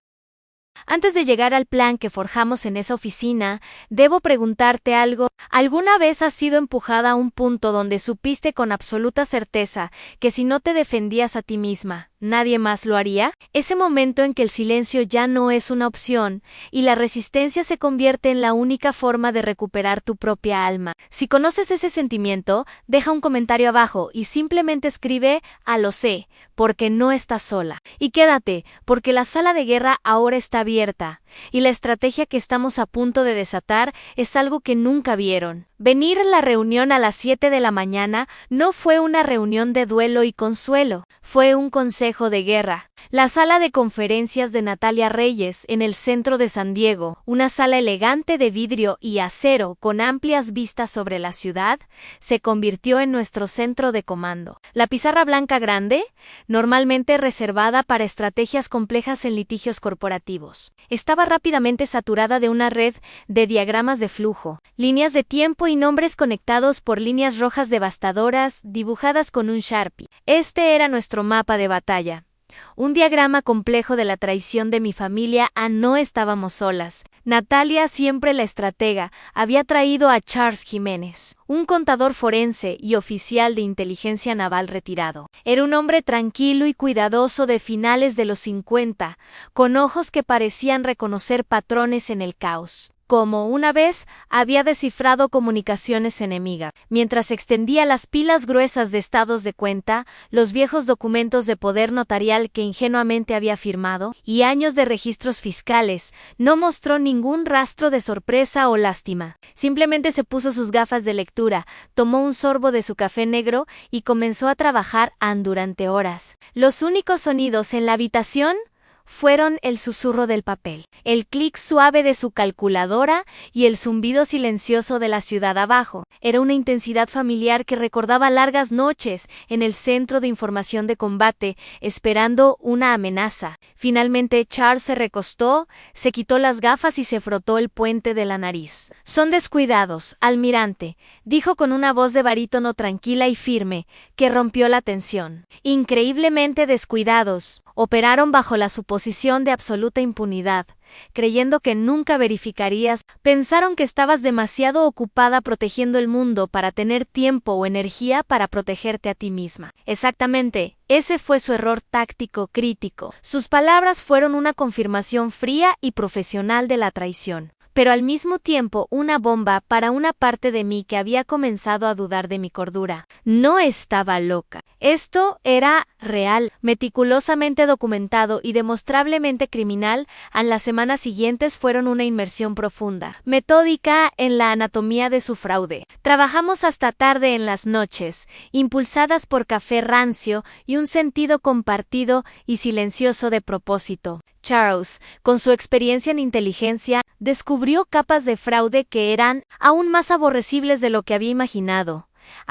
Antes de llegar al plan que forjamos en esa oficina, debo preguntarte algo. ¿Alguna vez has sido empujada a un punto donde supiste con absoluta certeza que si no te defendías a ti misma, nadie más lo haría? Ese momento en que el silencio ya no es una opción y la resistencia se convierte en la única forma de recuperar tu propia alma. Si conoces ese sentimiento, deja un comentario abajo y simplemente escribe lo sé, porque no estás sola. Y quédate, porque la sala de guerra ahora está abierta, y la estrategia que estamos a punto de desatar es algo que nunca vieron. Venir a la reunión a las 7 de la mañana no fue una reunión de duelo y consuelo, fue un consejo de guerra. La sala de conferencias de Natalia Reyes, en el centro de San Diego, una sala elegante de vidrio y acero con amplias vistas sobre la ciudad, se convirtió en nuestro centro de comando. La pizarra blanca grande, normalmente reservada para estrategias complejas en litigios corporativos, estaba rápidamente saturada de una red de diagramas de flujo, líneas de tiempo y nombres conectados por líneas rojas devastadoras dibujadas con un Sharpie. Este era nuestro mapa de batalla. Un diagrama complejo de la traición de mi familia. No estábamos solas. Natalia, siempre la estratega, había traído a Charles Jiménez, un contador forense y oficial de inteligencia naval retirado. Era un hombre tranquilo y cuidadoso de finales de los 50, con ojos que parecían reconocer patrones en el caos. Como una vez había descifrado comunicaciones enemigas, mientras extendía las pilas gruesas de estados de cuenta, los viejos documentos de poder notarial que ingenuamente había firmado, y años de registros fiscales, no mostró ningún rastro de sorpresa o lástima. Simplemente se puso sus gafas de lectura, tomó un sorbo de su café negro y comenzó a trabajar durante horas. Los únicos sonidos en la habitación fueron el susurro del papel, el clic suave de su calculadora y el zumbido silencioso de la ciudad abajo. Era una intensidad familiar que recordaba largas noches en el centro de información de combate, esperando una amenaza. Finalmente Charles se recostó, se quitó las gafas y se frotó el puente de la nariz. «Son descuidados, almirante», dijo con una voz de barítono tranquila y firme, que rompió la tensión. «Increíblemente descuidados. Operaron bajo la suposición de absoluta impunidad, creyendo que nunca verificarías. Pensaron que estabas demasiado ocupada protegiendo el mundo para tener tiempo o energía para protegerte a ti misma». Exactamente, ese fue su error táctico crítico. Sus palabras fueron una confirmación fría y profesional de la traición, pero al mismo tiempo una bomba para una parte de mí que había comenzado a dudar de mi cordura. No estaba loca. Esto era real, meticulosamente documentado y demostrablemente criminal. Las semanas siguientes fueron una inmersión profunda, metódica en la anatomía de su fraude. Trabajamos hasta tarde en las noches, impulsadas por café rancio y un sentido compartido y silencioso de propósito. Charles, con su experiencia en inteligencia, descubrió capas de fraude que eran aún más aborrecibles de lo que había imaginado.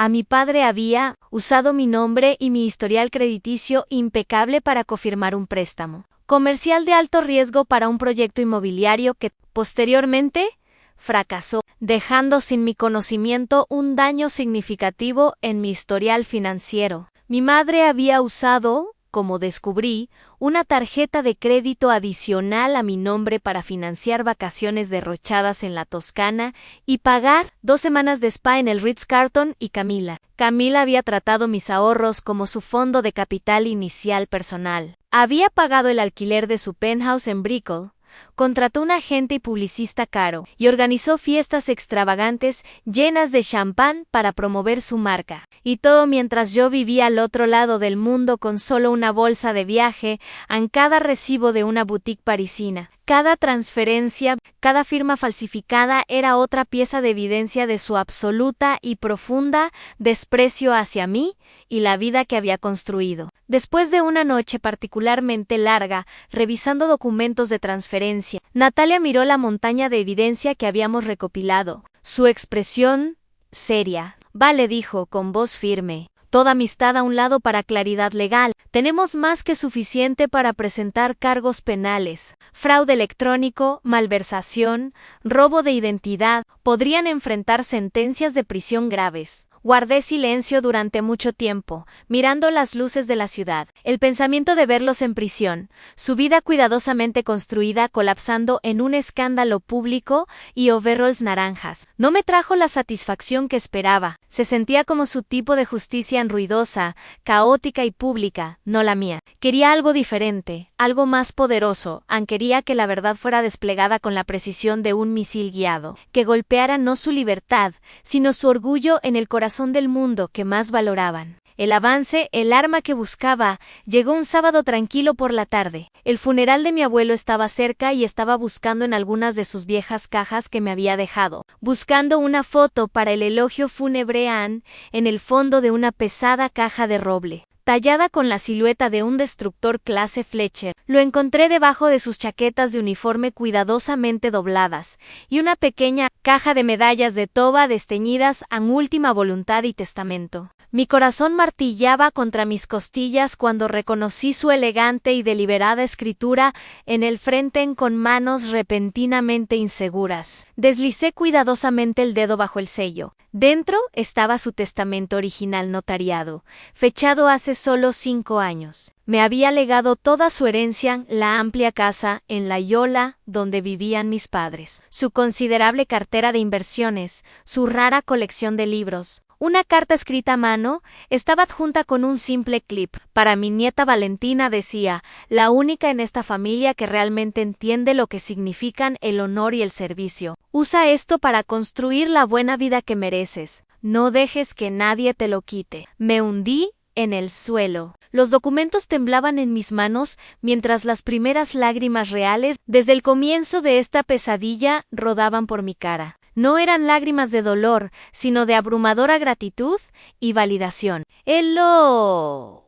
Mi padre había usado mi nombre y mi historial crediticio impecable para cofirmar un préstamo comercial de alto riesgo para un proyecto inmobiliario que, posteriormente, fracasó, dejando sin mi conocimiento un daño significativo en mi historial financiero. Mi madre había usado, como descubrí, una tarjeta de crédito adicional a mi nombre para financiar vacaciones derrochadas en la Toscana y pagar 2 semanas de spa en el Ritz-Carlton y Camila. Camila había tratado mis ahorros como su fondo de capital inicial personal. Había pagado el alquiler de su penthouse en Brickell, contrató un agente y publicista caro y organizó fiestas extravagantes llenas de champán para promover su marca. Y todo mientras yo vivía al otro lado del mundo con solo una bolsa de viaje, en cada recibo de una boutique parisina. Cada transferencia, cada firma falsificada era otra pieza de evidencia de su absoluta y profunda desprecio hacia mí y la vida que había construido. Después de una noche particularmente larga, revisando documentos de transferencia, Natalia miró la montaña de evidencia que habíamos recopilado. Su expresión, seria. «Vale», dijo con voz firme. «Toda amistad a un lado para claridad legal. Tenemos más que suficiente para presentar cargos penales. Fraude electrónico, malversación, robo de identidad. Podrían enfrentar sentencias de prisión graves». Guardé silencio durante mucho tiempo, mirando las luces de la ciudad. El pensamiento de verlos en prisión, su vida cuidadosamente construida colapsando en un escándalo público y overalls naranjas, no me trajo la satisfacción que esperaba. Se sentía como su tipo de justicia ruidosa, caótica y pública, no la mía. Quería algo diferente, algo más poderoso. Quería que la verdad fuera desplegada con la precisión de un misil guiado, que golpeara no su libertad, sino su orgullo en el corazón del mundo que más valoraban. El avance, el arma que buscaba, llegó un sábado tranquilo por la tarde. El funeral de mi abuelo estaba cerca y estaba buscando en algunas de sus viejas cajas que me había dejado, buscando una foto para el elogio fúnebre en el fondo de una pesada caja de roble. tallada con la silueta de un destructor clase Fletcher. Lo encontré debajo de sus chaquetas de uniforme cuidadosamente dobladas, y una pequeña caja de medallas de toba desteñidas en última voluntad y testamento. Mi corazón martillaba contra mis costillas cuando reconocí su elegante y deliberada escritura en el frente con manos repentinamente inseguras. Deslicé cuidadosamente el dedo bajo el sello. Dentro estaba su testamento original notariado, fechado hace solo 5 años. Me había legado toda su herencia, la amplia casa en La Jolla donde vivían mis padres, su considerable cartera de inversiones, su rara colección de libros. Una carta escrita a mano estaba adjunta con un simple clip. Para mi nieta Valentina decía, la única en esta familia que realmente entiende lo que significan el honor y el servicio. Usa esto para construir la buena vida que mereces. No dejes que nadie te lo quite. Me hundí en el suelo. Los documentos temblaban en mis manos mientras las primeras lágrimas reales desde el comienzo de esta pesadilla rodaban por mi cara. No eran lágrimas de dolor, sino de abrumadora gratitud y validación. Él lo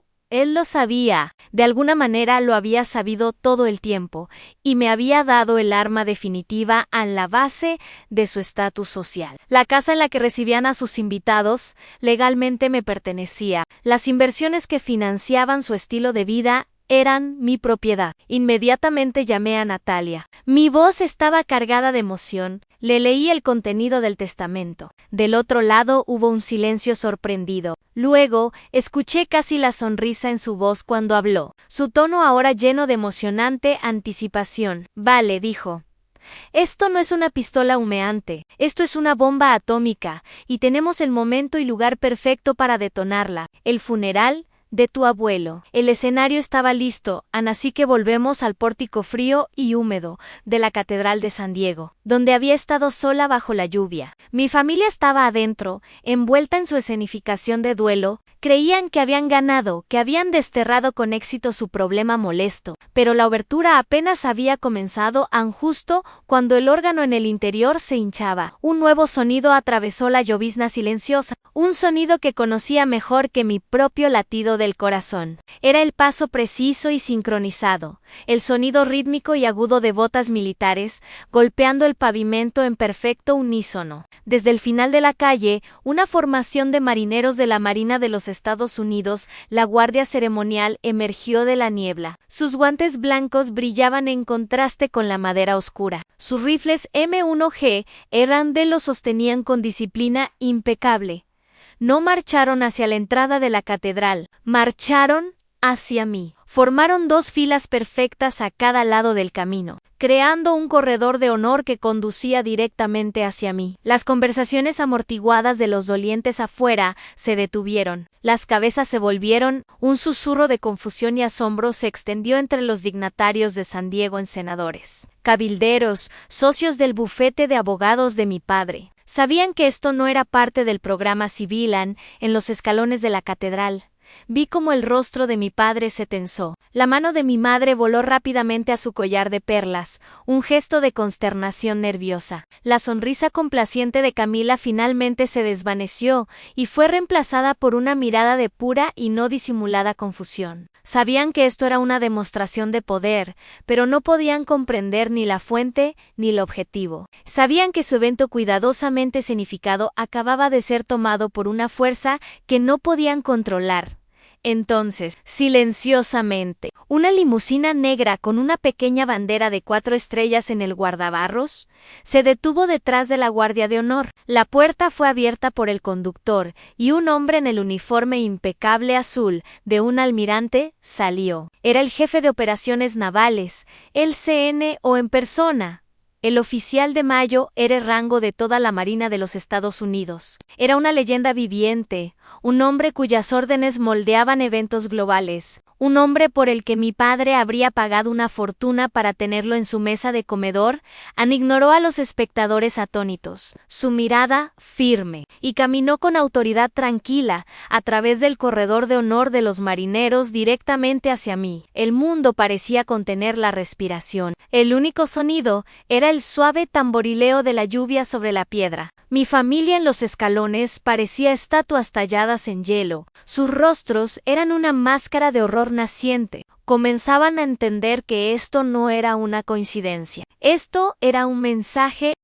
sabía, de alguna manera lo había sabido todo el tiempo, y me había dado el arma definitiva a la base de su estatus social. La casa en la que recibían a sus invitados legalmente me pertenecía. Las inversiones que financiaban su estilo de vida eran mi propiedad. Inmediatamente llamé a Natalia. Mi voz estaba cargada de emoción. Le leí el contenido del testamento. Del otro lado hubo un silencio sorprendido. Luego, escuché casi la sonrisa en su voz cuando habló, su tono ahora lleno de emocionante anticipación. Vale, dijo. Esto no es una pistola humeante, esto es una bomba atómica, y tenemos el momento y lugar perfecto para detonarla. El funeral de tu abuelo. El escenario estaba listo, así que volvemos al pórtico frío y húmedo de la Catedral de San Diego, donde había estado sola bajo la lluvia. Mi familia estaba adentro, envuelta en su escenificación de duelo. Creían que habían ganado, que habían desterrado con éxito su problema molesto, pero la obertura apenas había comenzado justo cuando el órgano en el interior se hinchaba. Un nuevo sonido atravesó la llovizna silenciosa, un sonido que conocía mejor que mi propio latido del corazón. Era el paso preciso y sincronizado, el sonido rítmico y agudo de botas militares golpeando el pavimento en perfecto unísono. Desde el final de la calle, una formación de marineros de la Marina de los Estados Unidos, la Guardia Ceremonial, emergió de la niebla. Sus guantes blancos brillaban en contraste con la madera oscura. Sus rifles M1G los sostenían con disciplina impecable. No marcharon hacia la entrada de la catedral, marcharon hacia mí. Formaron 2 filas perfectas a cada lado del camino, creando un corredor de honor que conducía directamente hacia mí. Las conversaciones amortiguadas de los dolientes afuera se detuvieron. Las cabezas se volvieron, un susurro de confusión y asombro se extendió entre los dignatarios de San Diego en senadores, cabilderos, socios del bufete de abogados de mi padre. Sabían que esto no era parte del programa civil en los escalones de la catedral. Vi cómo el rostro de mi padre se tensó. La mano de mi madre voló rápidamente a su collar de perlas, un gesto de consternación nerviosa. La sonrisa complaciente de Camila finalmente se desvaneció y fue reemplazada por una mirada de pura y no disimulada confusión. Sabían que esto era una demostración de poder, pero no podían comprender ni la fuente ni el objetivo. Sabían que su evento cuidadosamente escenificado acababa de ser tomado por una fuerza que no podían controlar. Entonces, silenciosamente, una limusina negra con una pequeña bandera de 4 estrellas en el guardabarros se detuvo detrás de la guardia de honor. La puerta fue abierta por el conductor y un hombre en el uniforme impecable azul de un almirante salió. Era el jefe de operaciones navales, el CNO en persona. El oficial de Mayo era el rango de toda la Marina de los Estados Unidos. Era una leyenda viviente, un hombre cuyas órdenes moldeaban eventos globales, un hombre por el que mi padre habría pagado una fortuna para tenerlo en su mesa de comedor. Ignoró a los espectadores atónitos, su mirada firme, y caminó con autoridad tranquila a través del corredor de honor de los marineros directamente hacia mí. El mundo parecía contener la respiración. El único sonido era el suave tamborileo de la lluvia sobre la piedra. Mi familia en los escalones parecía estatuas talladas en hielo. Sus rostros eran una máscara de horror naciente. Comenzaban a entender que esto no era una coincidencia. Esto era un mensaje.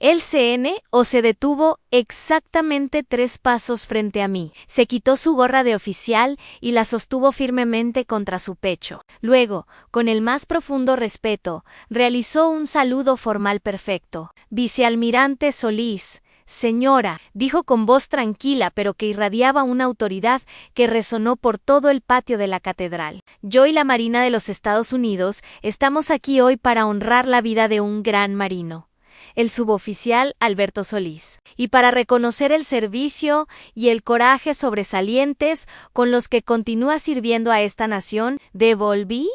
El CN se detuvo exactamente 3 pasos frente a mí. Se quitó su gorra de oficial y la sostuvo firmemente contra su pecho. Luego, con el más profundo respeto, realizó un saludo formal perfecto. Vicealmirante Solís, señora, dijo con voz tranquila pero que irradiaba una autoridad que resonó por todo el patio de la catedral. Yo y la Marina de los Estados Unidos estamos aquí hoy para honrar la vida de un gran marino, el suboficial Alberto Solís, y para reconocer el servicio y el coraje sobresalientes con los que continúa sirviendo a esta nación, devolví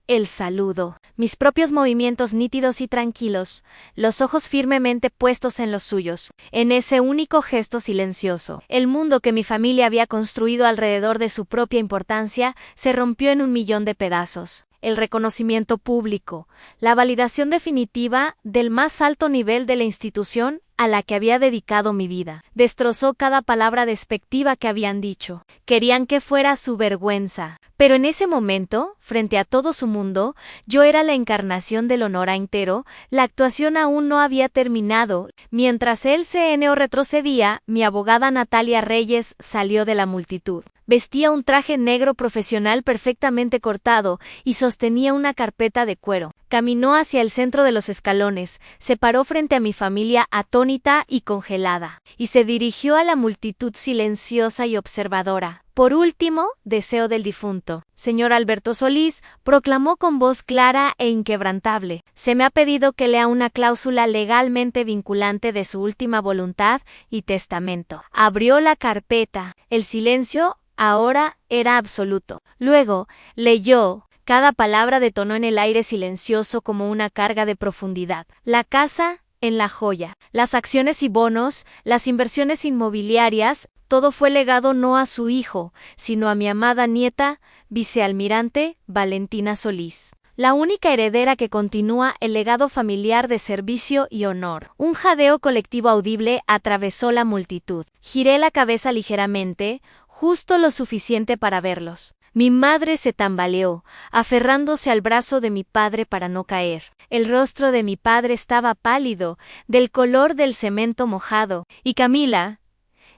el saludo. Mis propios movimientos nítidos y tranquilos, los ojos firmemente puestos en los suyos, en ese único gesto silencioso. El mundo que mi familia había construido alrededor de su propia importancia se rompió en 1.000.000 de pedazos. El reconocimiento público, la validación definitiva del más alto nivel de la institución a la que había dedicado mi vida. Destrozó cada palabra despectiva que habían dicho. Querían que fuera su vergüenza. Pero en ese momento, frente a todo su mundo, yo era la encarnación del honor entero. La actuación aún no había terminado. Mientras el CNO retrocedía, mi abogada Natalia Reyes salió de la multitud. Vestía un traje negro profesional perfectamente cortado y sostenía una carpeta de cuero. Caminó hacia el centro de los escalones, se paró frente a mi familia atónita y congelada, y se dirigió a la multitud silenciosa y observadora. Por último, deseo del difunto, señor Alberto Solís, proclamó con voz clara e inquebrantable: se me ha pedido que lea una cláusula legalmente vinculante de su última voluntad y testamento. Abrió la carpeta. El silencio ahora era absoluto. Luego, leyó. Cada palabra detonó en el aire silencioso como una carga de profundidad. La casa en La Joya, las acciones y bonos, las inversiones inmobiliarias, todo fue legado no a su hijo, sino a mi amada nieta, vicealmirante Valentina Solís, la única heredera que continúa el legado familiar de servicio y honor. Un jadeo colectivo audible atravesó la multitud. Giré la cabeza ligeramente, justo lo suficiente para verlos. Mi madre se tambaleó, aferrándose al brazo de mi padre para no caer. El rostro de mi padre estaba pálido, del color del cemento mojado, y Camila,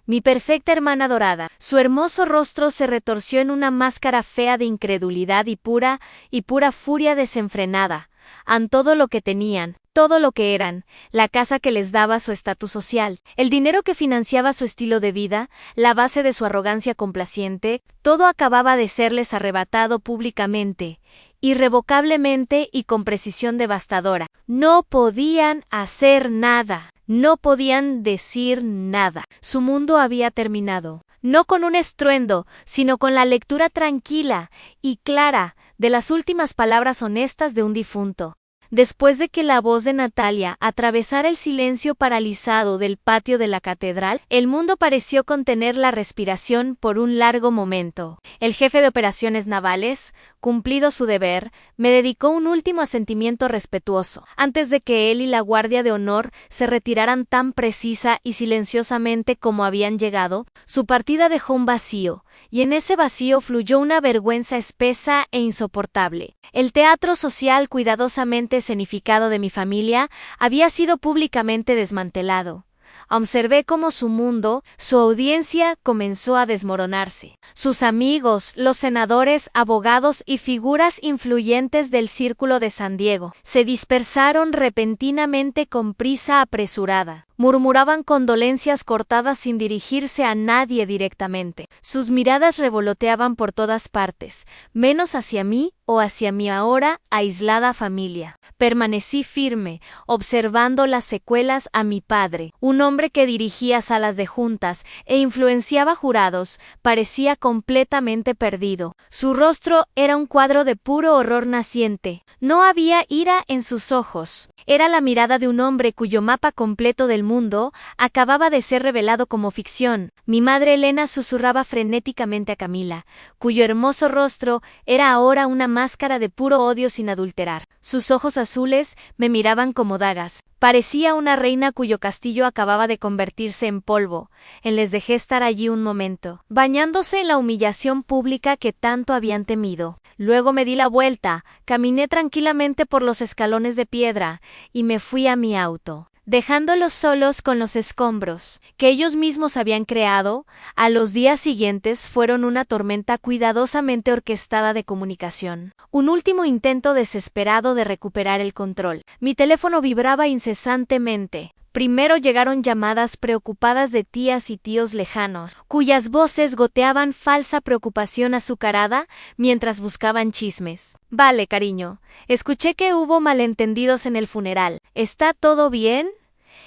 mi perfecta hermana dorada, su hermoso rostro se retorció en una máscara fea de incredulidad y pura furia desenfrenada, ante todo lo que tenían, todo lo que eran, la casa que les daba su estatus social, el dinero que financiaba su estilo de vida, la base de su arrogancia complaciente, todo acababa de serles arrebatado públicamente, irrevocablemente y con precisión devastadora. No podían hacer nada. No podían decir nada. Su mundo había terminado. No con un estruendo, sino con la lectura tranquila y clara de las últimas palabras honestas de un difunto. Después de que la voz de Natalia atravesara el silencio paralizado del patio de la catedral, el mundo pareció contener la respiración por un largo momento. El jefe de operaciones navales, cumplido su deber, me dedicó un último asentimiento respetuoso. Antes de que él y la guardia de honor se retiraran tan precisa y silenciosamente como habían llegado, su partida dejó un vacío, y en ese vacío fluyó una vergüenza espesa e insoportable. El teatro social cuidadosamente escenificado de mi familia había sido públicamente desmantelado. Observé cómo su mundo, su audiencia, comenzó a desmoronarse. Sus amigos, los senadores, abogados y figuras influyentes del Círculo de San Diego, se dispersaron repentinamente con prisa apresurada. Murmuraban condolencias cortadas sin dirigirse a nadie directamente. Sus miradas revoloteaban por todas partes, menos hacia mí o hacia mi ahora aislada familia. Permanecí firme, observando las secuelas a mi padre. Un hombre que dirigía salas de juntas e influenciaba jurados, parecía completamente perdido. Su rostro era un cuadro de puro horror naciente. No había ira en sus ojos. Era la mirada de un hombre cuyo mapa completo del mundo acababa de ser revelado como ficción. Mi madre Elena susurraba frenéticamente a Camila, cuyo hermoso rostro era ahora una máscara de puro odio sin adulterar. Sus ojos azules me miraban como dagas. Parecía una reina cuyo castillo acababa de convertirse en polvo. Les dejé estar allí un momento, bañándose en la humillación pública que tanto habían temido. Luego me di la vuelta, caminé tranquilamente por los escalones de piedra y me fui a mi auto, dejándolos solos con los escombros, que ellos mismos habían creado. A los días siguientes fueron una tormenta cuidadosamente orquestada de comunicación. Un último intento desesperado de recuperar el control. Mi teléfono vibraba incesantemente. Primero llegaron llamadas preocupadas de tías y tíos lejanos, cuyas voces goteaban falsa preocupación azucarada mientras buscaban chismes. Vale, cariño, escuché que hubo malentendidos en el funeral. ¿Está todo bien?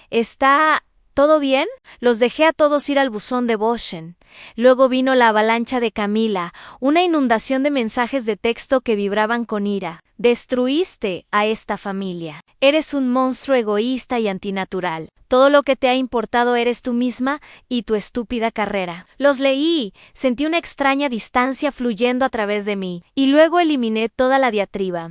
¿Está todo bien? Los dejé a todos ir al buzón de Boschen. Luego vino la avalancha de Camila, una inundación de mensajes de texto que vibraban con ira. Destruiste a esta familia. Eres un monstruo egoísta y antinatural. Todo lo que te ha importado eres tú misma y tu estúpida carrera. Los leí, sentí una extraña distancia fluyendo a través de mí, y luego eliminé toda la diatriba.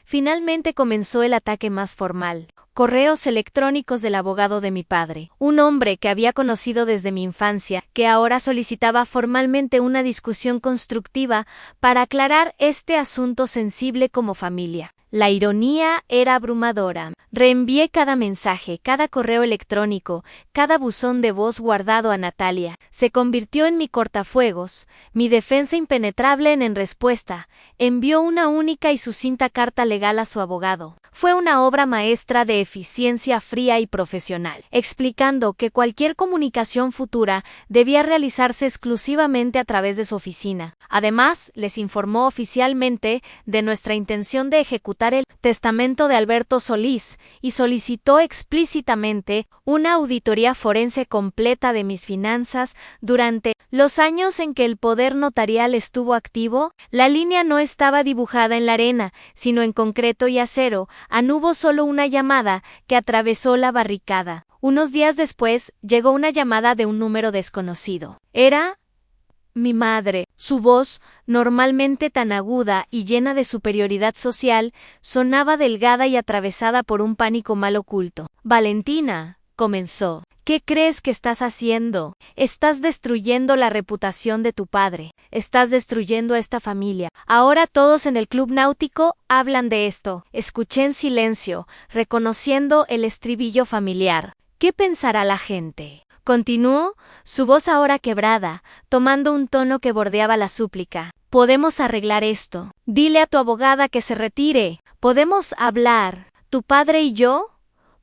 Finalmente comenzó el ataque más formal. Correos electrónicos del abogado de mi padre, un hombre que había conocido desde mi infancia, que ahora solicitaba formalmente una discusión constructiva para aclarar este asunto sensible como familia. La ironía era abrumadora. Reenvié cada mensaje, cada correo electrónico, cada buzón de voz guardado a Natalia. Se convirtió en mi cortafuegos, mi defensa impenetrable en respuesta. Envió una única y sucinta carta legal a su abogado. Fue una obra maestra de eficiencia fría y profesional, explicando que cualquier comunicación futura debía realizarse exclusivamente a través de su oficina. Además, les informó oficialmente de nuestra intención de ejecutar el testamento de Alberto Solís y solicitó explícitamente una auditoría forense completa de mis finanzas durante los años en que el poder notarial estuvo activo. La línea no estaba dibujada en la arena, sino en concreto y acero. Hubo solo una llamada que atravesó la barricada. Unos días después, llegó una llamada de un número desconocido. Era mi madre. Su voz, normalmente tan aguda y llena de superioridad social, sonaba delgada y atravesada por un pánico mal oculto. Valentina, comenzó. ¿Qué crees que estás haciendo? Estás destruyendo la reputación de tu padre. Estás destruyendo a esta familia. Ahora todos en el club náutico hablan de esto. Escuché en silencio, reconociendo el estribillo familiar. ¿Qué pensará la gente? Continuó, su voz ahora quebrada, tomando un tono que bordeaba la súplica. Podemos arreglar esto. Dile a tu abogada que se retire. Podemos hablar. ¿Tu padre y yo?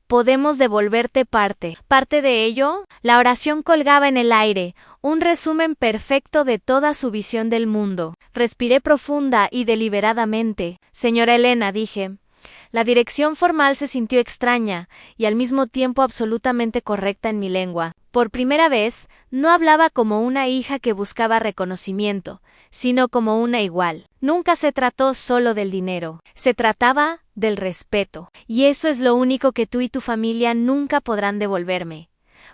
Podemos devolverte parte de ello. La oración colgaba en el aire, un resumen perfecto de toda su visión del mundo. Respiré profunda y deliberadamente. Señora Elena, dije. La dirección formal se sintió extraña y al mismo tiempo absolutamente correcta en mi lengua. Por primera vez, no hablaba como una hija que buscaba reconocimiento, sino como una igual. Nunca se trató solo del dinero, se trataba del respeto. Y eso es lo único que tú y tu familia nunca podrán devolverme,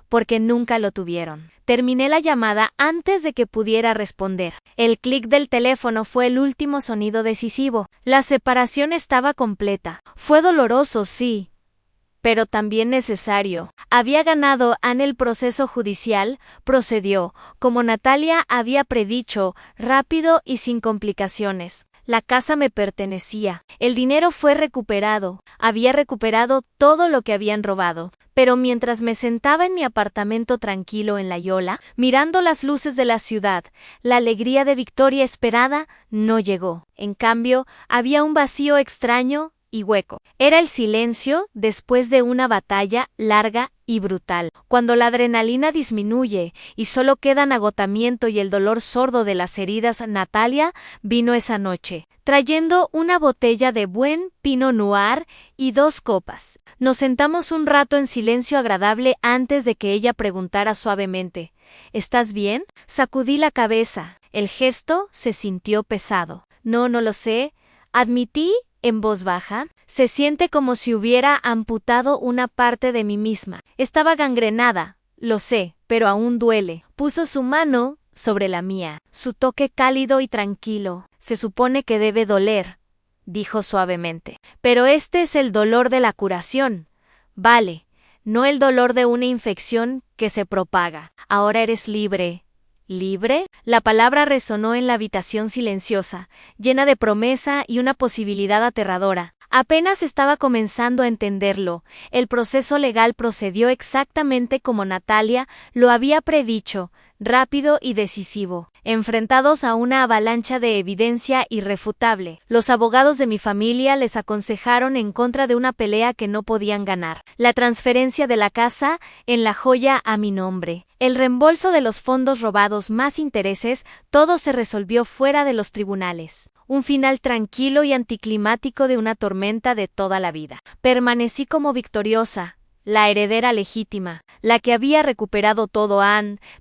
porque nunca lo tuvieron. Terminé la llamada antes de que pudiera responder. El clic del teléfono fue el último sonido decisivo. La separación estaba completa. Fue doloroso, sí, pero también necesario. Había ganado Anne el proceso judicial, procedió, como Natalia había predicho, rápido y sin complicaciones. La casa me pertenecía. El dinero fue recuperado. Había recuperado todo lo que habían robado. Pero mientras me sentaba en mi apartamento tranquilo en La Yola, mirando las luces de la ciudad, la alegría de victoria esperada no llegó. En cambio, había un vacío extraño y hueco. Era el silencio después de una batalla larga y brutal. Cuando la adrenalina disminuye y solo quedan agotamiento y el dolor sordo de las heridas. Natalia vino esa noche, trayendo una botella de buen Pinot Noir y 2 copas. Nos sentamos un rato en silencio agradable antes de que ella preguntara suavemente, ¿estás bien? Sacudí la cabeza. El gesto se sintió pesado. No lo sé, admití en voz baja. Se siente como si hubiera amputado una parte de mí misma. Estaba gangrenada, lo sé, pero aún duele. Puso su mano sobre la mía, su toque cálido y tranquilo. Se supone que debe doler, dijo suavemente. Pero este es el dolor de la curación. Vale, no el dolor de una infección que se propaga. Ahora eres libre. ¿Libre? La palabra resonó en la habitación silenciosa, llena de promesa y una posibilidad aterradora. Apenas estaba comenzando a entenderlo. El proceso legal procedió exactamente como Natalia lo había predicho, rápido y decisivo. Enfrentados a una avalancha de evidencia irrefutable, los abogados de mi familia les aconsejaron en contra de una pelea que no podían ganar: la transferencia de la casa en La Joya a mi nombre, el reembolso de los fondos robados más intereses. Todo se resolvió fuera de los tribunales. Un final tranquilo y anticlimático de una tormenta de toda la vida. Permanecí como victoriosa, la heredera legítima, la que había recuperado todo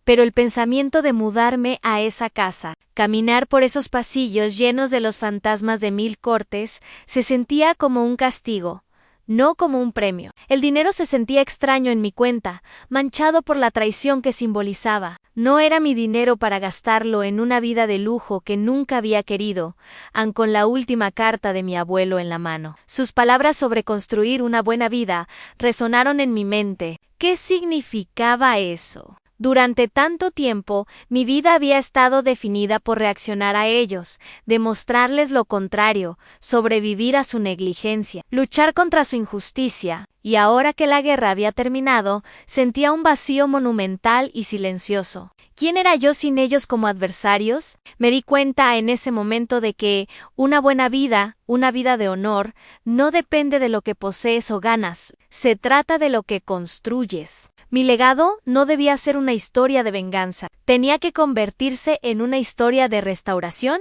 pero el pensamiento de mudarme a esa casa, caminar por esos pasillos llenos de los fantasmas de mil cortes, se sentía como un castigo, no como un premio. El dinero se sentía extraño en mi cuenta, manchado por la traición que simbolizaba. No era mi dinero para gastarlo en una vida de lujo que nunca había querido, aun con la última carta de mi abuelo en la mano. Sus palabras sobre construir una buena vida resonaron en mi mente. ¿Qué significaba eso? Durante tanto tiempo, mi vida había estado definida por reaccionar a ellos, demostrarles lo contrario, sobrevivir a su negligencia, luchar contra su injusticia, y ahora que la guerra había terminado, sentía un vacío monumental y silencioso. ¿Quién era yo sin ellos como adversarios? Me di cuenta en ese momento de que una buena vida, una vida de honor, no depende de lo que posees o ganas, se trata de lo que construyes. Mi legado no debía ser una historia de venganza, tenía que convertirse en una historia de restauración.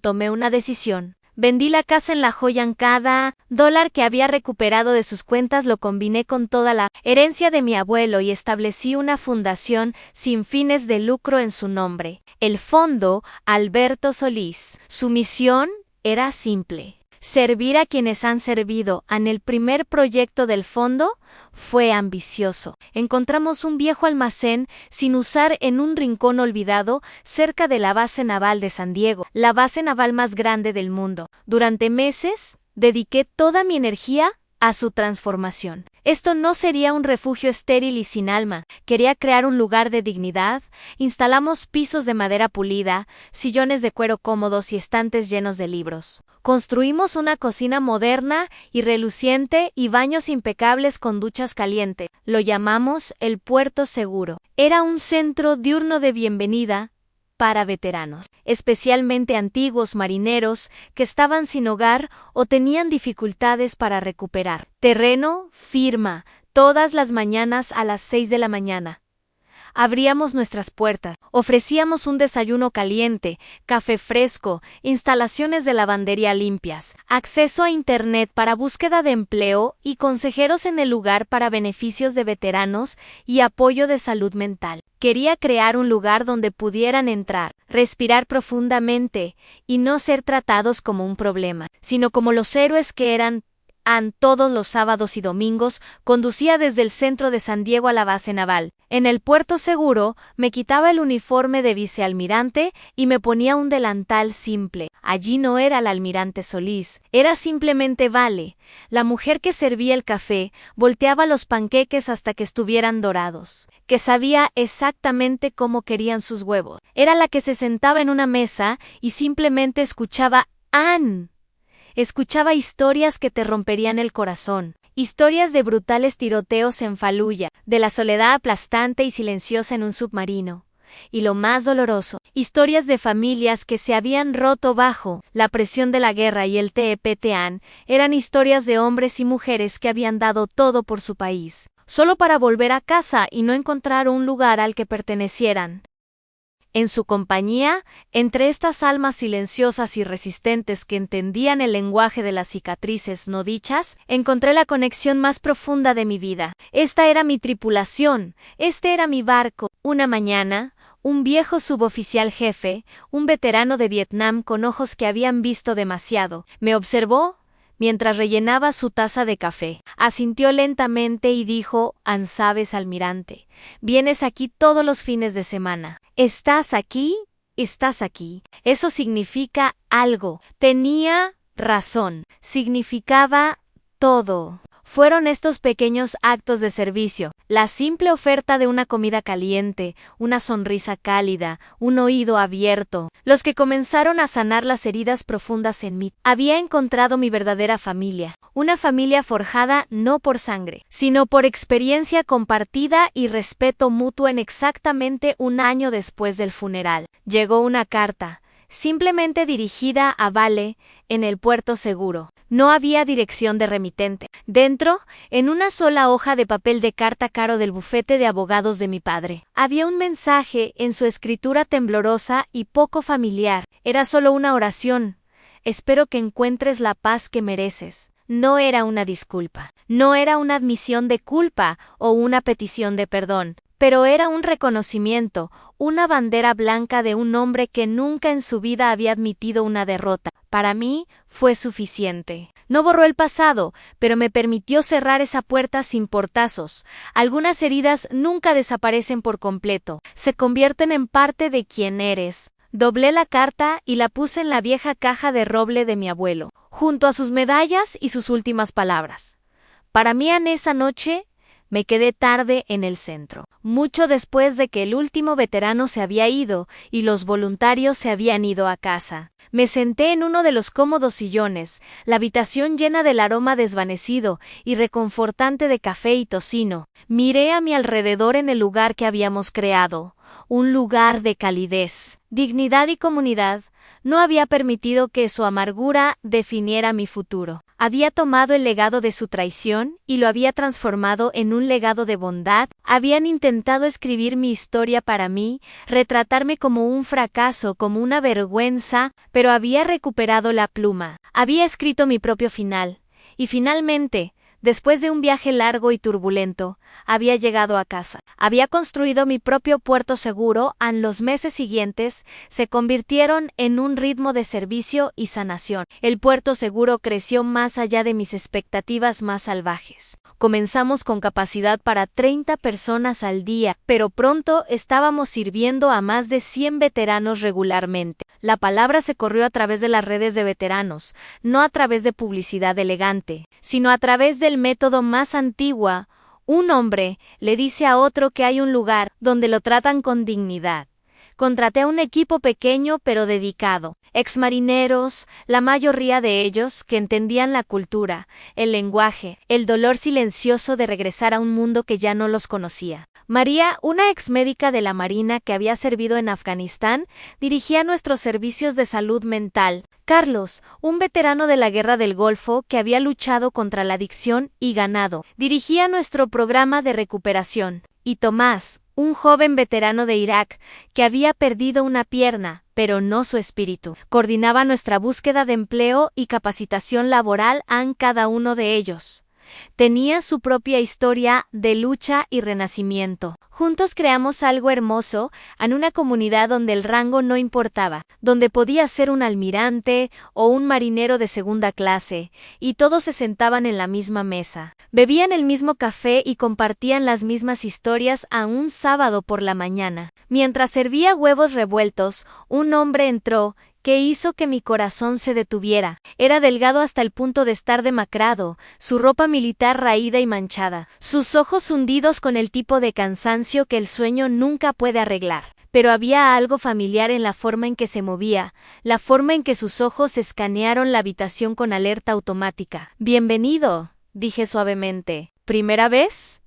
Tomé una decisión. Vendí la casa en La Joya. Cada dólar que había recuperado de sus cuentas lo combiné con toda la herencia de mi abuelo y establecí una fundación sin fines de lucro en su nombre, el Fondo Alberto Solís. Su misión era simple: servir a quienes han servido. En el primer proyecto del fondo fue ambicioso. Encontramos un viejo almacén sin usar en un rincón olvidado cerca de la base naval de San Diego, la base naval más grande del mundo. Durante meses, dediqué toda mi energía a su transformación. Esto no sería un refugio estéril y sin alma. Quería crear un lugar de dignidad. Instalamos pisos de madera pulida, sillones de cuero cómodos y estantes llenos de libros. Construimos una cocina moderna y reluciente y baños impecables con duchas calientes. Lo llamamos el Puerto Seguro. Era un centro diurno de bienvenida para veteranos, especialmente antiguos marineros que estaban sin hogar o tenían dificultades para recuperar terreno. Firma, todas las mañanas a las 6 de la mañana. Abríamos nuestras puertas, ofrecíamos un desayuno caliente, café fresco, instalaciones de lavandería limpias, acceso a internet para búsqueda de empleo y consejeros en el lugar para beneficios de veteranos y apoyo de salud mental. Quería crear un lugar donde pudieran entrar, respirar profundamente y no ser tratados como un problema, sino como los héroes que eran. Todos los sábados y domingos conducía desde el centro de San Diego a la base naval. En el Puerto Seguro me quitaba el uniforme de vicealmirante y me ponía un delantal simple. Allí no era el almirante Solís, era simplemente Vale, la mujer que servía el café, volteaba los panqueques hasta que estuvieran dorados, que sabía exactamente cómo querían sus huevos. Era la que se sentaba en una mesa y simplemente escuchaba Escuchaba historias que te romperían el corazón, historias de brutales tiroteos en Faluya, de la soledad aplastante y silenciosa en un submarino. Y lo más doloroso, historias de familias que se habían roto bajo la presión de la guerra y el TEPTAN. Eran historias de hombres y mujeres que habían dado todo por su país, solo para volver a casa y no encontrar un lugar al que pertenecieran. En su compañía, entre estas almas silenciosas y resistentes que entendían el lenguaje de las cicatrices no dichas, encontré la conexión más profunda de mi vida. Esta era mi tripulación, este era mi barco. Una mañana, un viejo suboficial jefe, un veterano de Vietnam con ojos que habían visto demasiado, me observó mientras rellenaba su taza de café. Asintió lentamente y dijo: «Sabes, almirante, vienes aquí todos los fines de semana. ¿Estás aquí? Estás aquí. Eso significa algo». Tenía razón. Significaba todo. Fueron estos pequeños actos de servicio, la simple oferta de una comida caliente, una sonrisa cálida, un oído abierto, los que comenzaron a sanar las heridas profundas en mí. Había encontrado mi verdadera familia, una familia forjada no por sangre, sino por experiencia compartida y respeto mutuo. En exactamente un año después del funeral, llegó una carta, simplemente dirigida a Vale, en el puerto seguro. No había dirección de remitente. Dentro, en una sola hoja de papel de carta caro del bufete de abogados de mi padre, había un mensaje en su escritura temblorosa y poco familiar. Era solo una oración. Espero que encuentres la paz que mereces. No era una disculpa. No era una admisión de culpa o una petición de perdón. Pero era un reconocimiento, una bandera blanca de un hombre que nunca en su vida había admitido una derrota. Para mí fue suficiente. No borró el pasado, pero me permitió cerrar esa puerta sin portazos. Algunas heridas nunca desaparecen por completo, se convierten en parte de quien eres. Doblé la carta y la puse en la vieja caja de roble de mi abuelo, junto a sus medallas y sus últimas palabras. Para mí en esa noche, me quedé tarde en el centro, mucho después de que el último veterano se había ido y los voluntarios se habían ido a casa. Me senté en uno de los cómodos sillones, la habitación llena del aroma desvanecido y reconfortante de café y tocino. Miré a mi alrededor en el lugar que habíamos creado, un lugar de calidez, dignidad y comunidad. No había permitido que su amargura definiera mi futuro. Había tomado el legado de su traición y lo había transformado en un legado de bondad. Habían intentado escribir mi historia para mí, retratarme como un fracaso, como una vergüenza, pero había recuperado la pluma. Había escrito mi propio final. Y finalmente, después de un viaje largo y turbulento, había llegado a casa. Había construido mi propio puerto seguro. En los meses siguientes se convirtieron en un ritmo de servicio y sanación. El puerto seguro creció más allá de mis expectativas más salvajes. Comenzamos con capacidad para 30 personas al día, pero pronto estábamos sirviendo a más de 100 veteranos regularmente. La palabra se corrió a través de las redes de veteranos, no a través de publicidad elegante, sino a través del método más antiguo. Un hombre le dice a otro que hay un lugar donde lo tratan con dignidad. Contraté a un equipo pequeño pero dedicado, exmarineros, la mayoría de ellos que entendían la cultura, el lenguaje, el dolor silencioso de regresar a un mundo que ya no los conocía. María, una exmédica de la Marina que había servido en Afganistán, dirigía nuestros servicios de salud mental. Carlos, un veterano de la Guerra del Golfo que había luchado contra la adicción y ganado, dirigía nuestro programa de recuperación. Y Tomás, un joven veterano de Irak que había perdido una pierna, pero no su espíritu, coordinaba nuestra búsqueda de empleo y capacitación laboral en cada uno de ellos. Tenía su propia historia de lucha y renacimiento. Juntos creamos algo hermoso en una comunidad donde el rango no importaba, donde podía ser un almirante o un marinero de segunda clase, y todos se sentaban en la misma mesa, bebían el mismo café y compartían las mismas historias a un sábado por la mañana. Mientras servía huevos revueltos, un hombre entró que hizo que mi corazón se detuviera. Era delgado hasta el punto de estar demacrado, su ropa militar raída y manchada, sus ojos hundidos con el tipo de cansancio que el sueño nunca puede arreglar. Pero había algo familiar en la forma en que se movía, la forma en que sus ojos escanearon la habitación con alerta automática. «Bienvenido», dije suavemente. «¿Primera vez?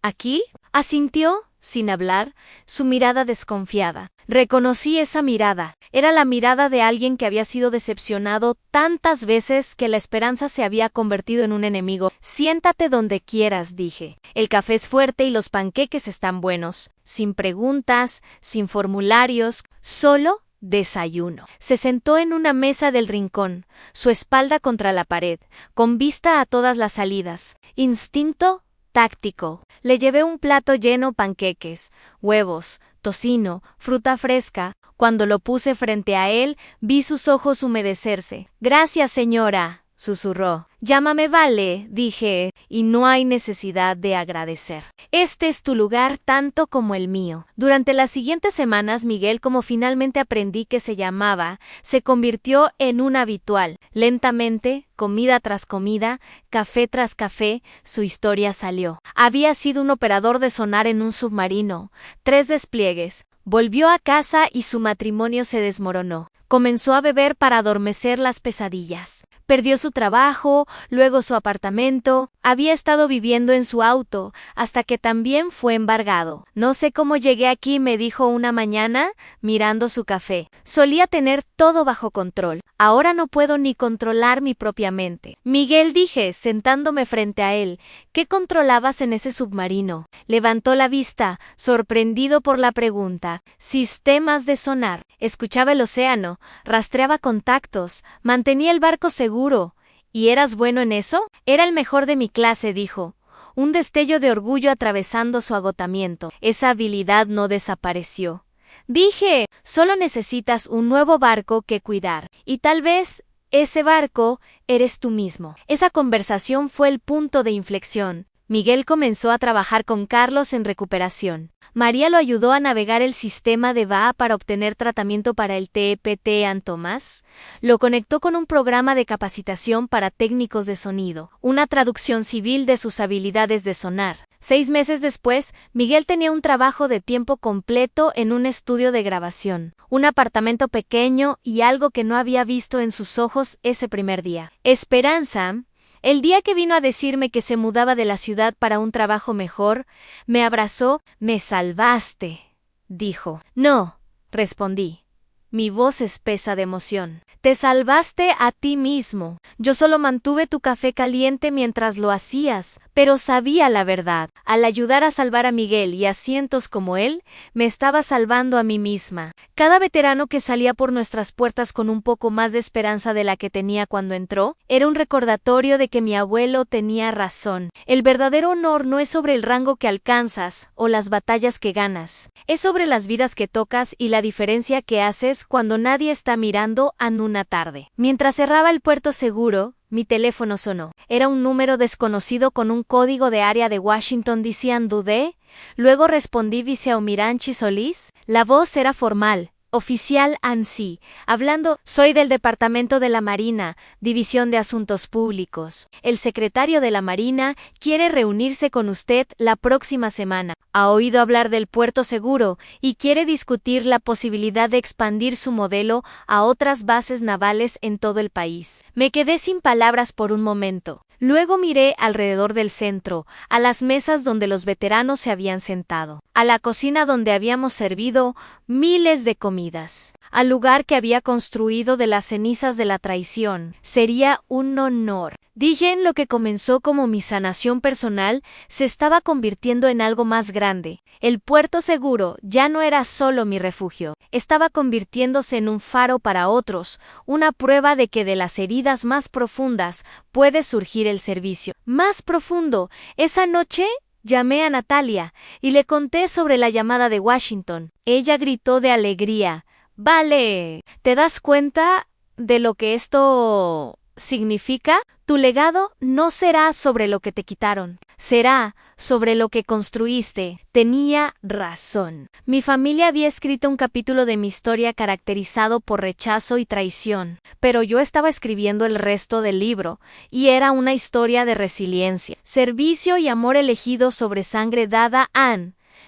¿Aquí?». Asintió, sin hablar, su mirada desconfiada. Reconocí esa mirada. Era la mirada de alguien que había sido decepcionado tantas veces que la esperanza se había convertido en un enemigo. «Siéntate donde quieras», dije. «El café es fuerte y los panqueques están buenos. Sin preguntas, sin formularios, solo desayuno». Se sentó en una mesa del rincón, su espalda contra la pared, con vista a todas las salidas. Instinto táctico. Le llevé un plato lleno panqueques, huevos, tocino, fruta fresca. Cuando lo puse frente a él, vi sus ojos humedecerse. «Gracias, señora», susurró. Llámame Vale, dije, y no hay necesidad de agradecer. Este es tu lugar tanto como el mío. Durante las siguientes semanas, Miguel, como finalmente aprendí que se llamaba, se convirtió en un habitual. Lentamente, comida tras comida, café tras café, su historia salió. Había sido un operador de sonar en un submarino, 3 despliegues. Volvió a casa y su matrimonio se desmoronó. Comenzó a beber para adormecer las pesadillas. Perdió su trabajo, luego su apartamento, había estado viviendo en su auto, hasta que también fue embargado. No sé cómo llegué aquí, me dijo una mañana, mirando su café. Solía tener todo bajo control. Ahora no puedo ni controlar mi propia mente. Miguel, dije, sentándome frente a él, ¿qué controlabas en ese submarino? Levantó la vista, sorprendido por la pregunta. Sistemas de sonar. Escuchaba el océano, rastreaba contactos, mantenía el barco seguro. ¿Y eras bueno en eso? Era el mejor de mi clase, dijo. Un destello de orgullo atravesando su agotamiento. Esa habilidad no desapareció. Dije, solo necesitas un nuevo barco que cuidar. Y tal vez ese barco eres tú mismo. Esa conversación fue el punto de inflexión. Miguel comenzó a trabajar con Carlos en recuperación. María lo ayudó a navegar el sistema de VA para obtener tratamiento para el TEPT Antomas. Lo conectó con un programa de capacitación para técnicos de sonido, una traducción civil de sus habilidades de sonar. 6 meses después, Miguel tenía un trabajo de tiempo completo en un estudio de grabación, un apartamento pequeño y algo que no había visto en sus ojos ese primer día. Esperanza. El día que vino a decirme que se mudaba de la ciudad para un trabajo mejor, me abrazó. «Me salvaste», dijo. «No», respondí. Mi voz espesa de emoción. «Te salvaste a ti mismo. Yo solo mantuve tu café caliente mientras lo hacías, pero sabía la verdad. Al ayudar a salvar a Miguel y a cientos como él, me estaba salvando a mí misma». Cada veterano que salía por nuestras puertas con un poco más de esperanza de la que tenía cuando entró, era un recordatorio de que mi abuelo tenía razón. El verdadero honor no es sobre el rango que alcanzas o las batallas que ganas. Es sobre las vidas que tocas y la diferencia que haces cuando nadie está mirando en una tarde. Mientras cerraba el puerto seguro, mi teléfono sonó. Era un número desconocido con un código de área de Washington D.C. Dudé. Luego respondí vicealmirante Solís. La voz era formal. Oficial ANSI, hablando, soy del Departamento de la Marina, División de Asuntos Públicos. El secretario de la Marina quiere reunirse con usted la próxima semana. Ha oído hablar del puerto seguro y quiere discutir la posibilidad de expandir su modelo a otras bases navales en todo el país. Me quedé sin palabras por un momento. Luego miré alrededor del centro, a las mesas donde los veteranos se habían sentado, a la cocina donde habíamos servido miles de comidas, al lugar que había construido de las cenizas de la traición. Sería un honor. Dije en lo que comenzó como mi sanación personal se estaba convirtiendo en algo más grande. El puerto seguro ya no era solo mi refugio, estaba convirtiéndose en un faro para otros, una prueba de que de las heridas más profundas puede surgir el servicio. Más profundo, esa noche llamé a Natalia y le conté sobre la llamada de Washington. Ella gritó de alegría. «Vale, ¿te das cuenta de lo que esto significa? Tu legado no será sobre lo que te quitaron, será sobre lo que construiste». Tenía razón. Mi familia había escrito un capítulo de mi historia caracterizado por rechazo y traición, pero yo estaba escribiendo el resto del libro, y era una historia de resiliencia, servicio y amor elegido sobre sangre dada.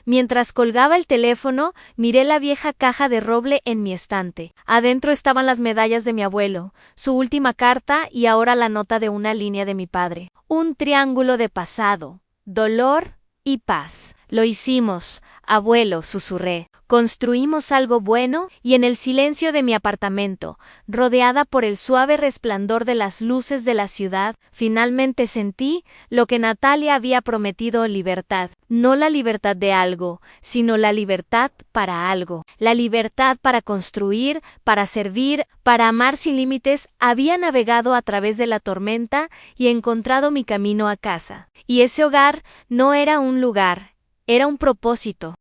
Mientras colgaba el teléfono, miré la vieja caja de roble en mi estante. Adentro estaban las medallas de mi abuelo, su última carta y ahora la nota de una línea de mi padre. Un triángulo de pasado, dolor y paz. Lo hicimos, abuelo, susurré. Construimos algo bueno y en el silencio de mi apartamento, rodeada por el suave resplandor de las luces de la ciudad, finalmente sentí lo que Natalia había prometido: libertad. No la libertad de algo, sino la libertad para algo. La libertad para construir, para servir, para amar sin límites. Había navegado a través de la tormenta y encontrado mi camino a casa. Y ese hogar no era un lugar, era un propósito.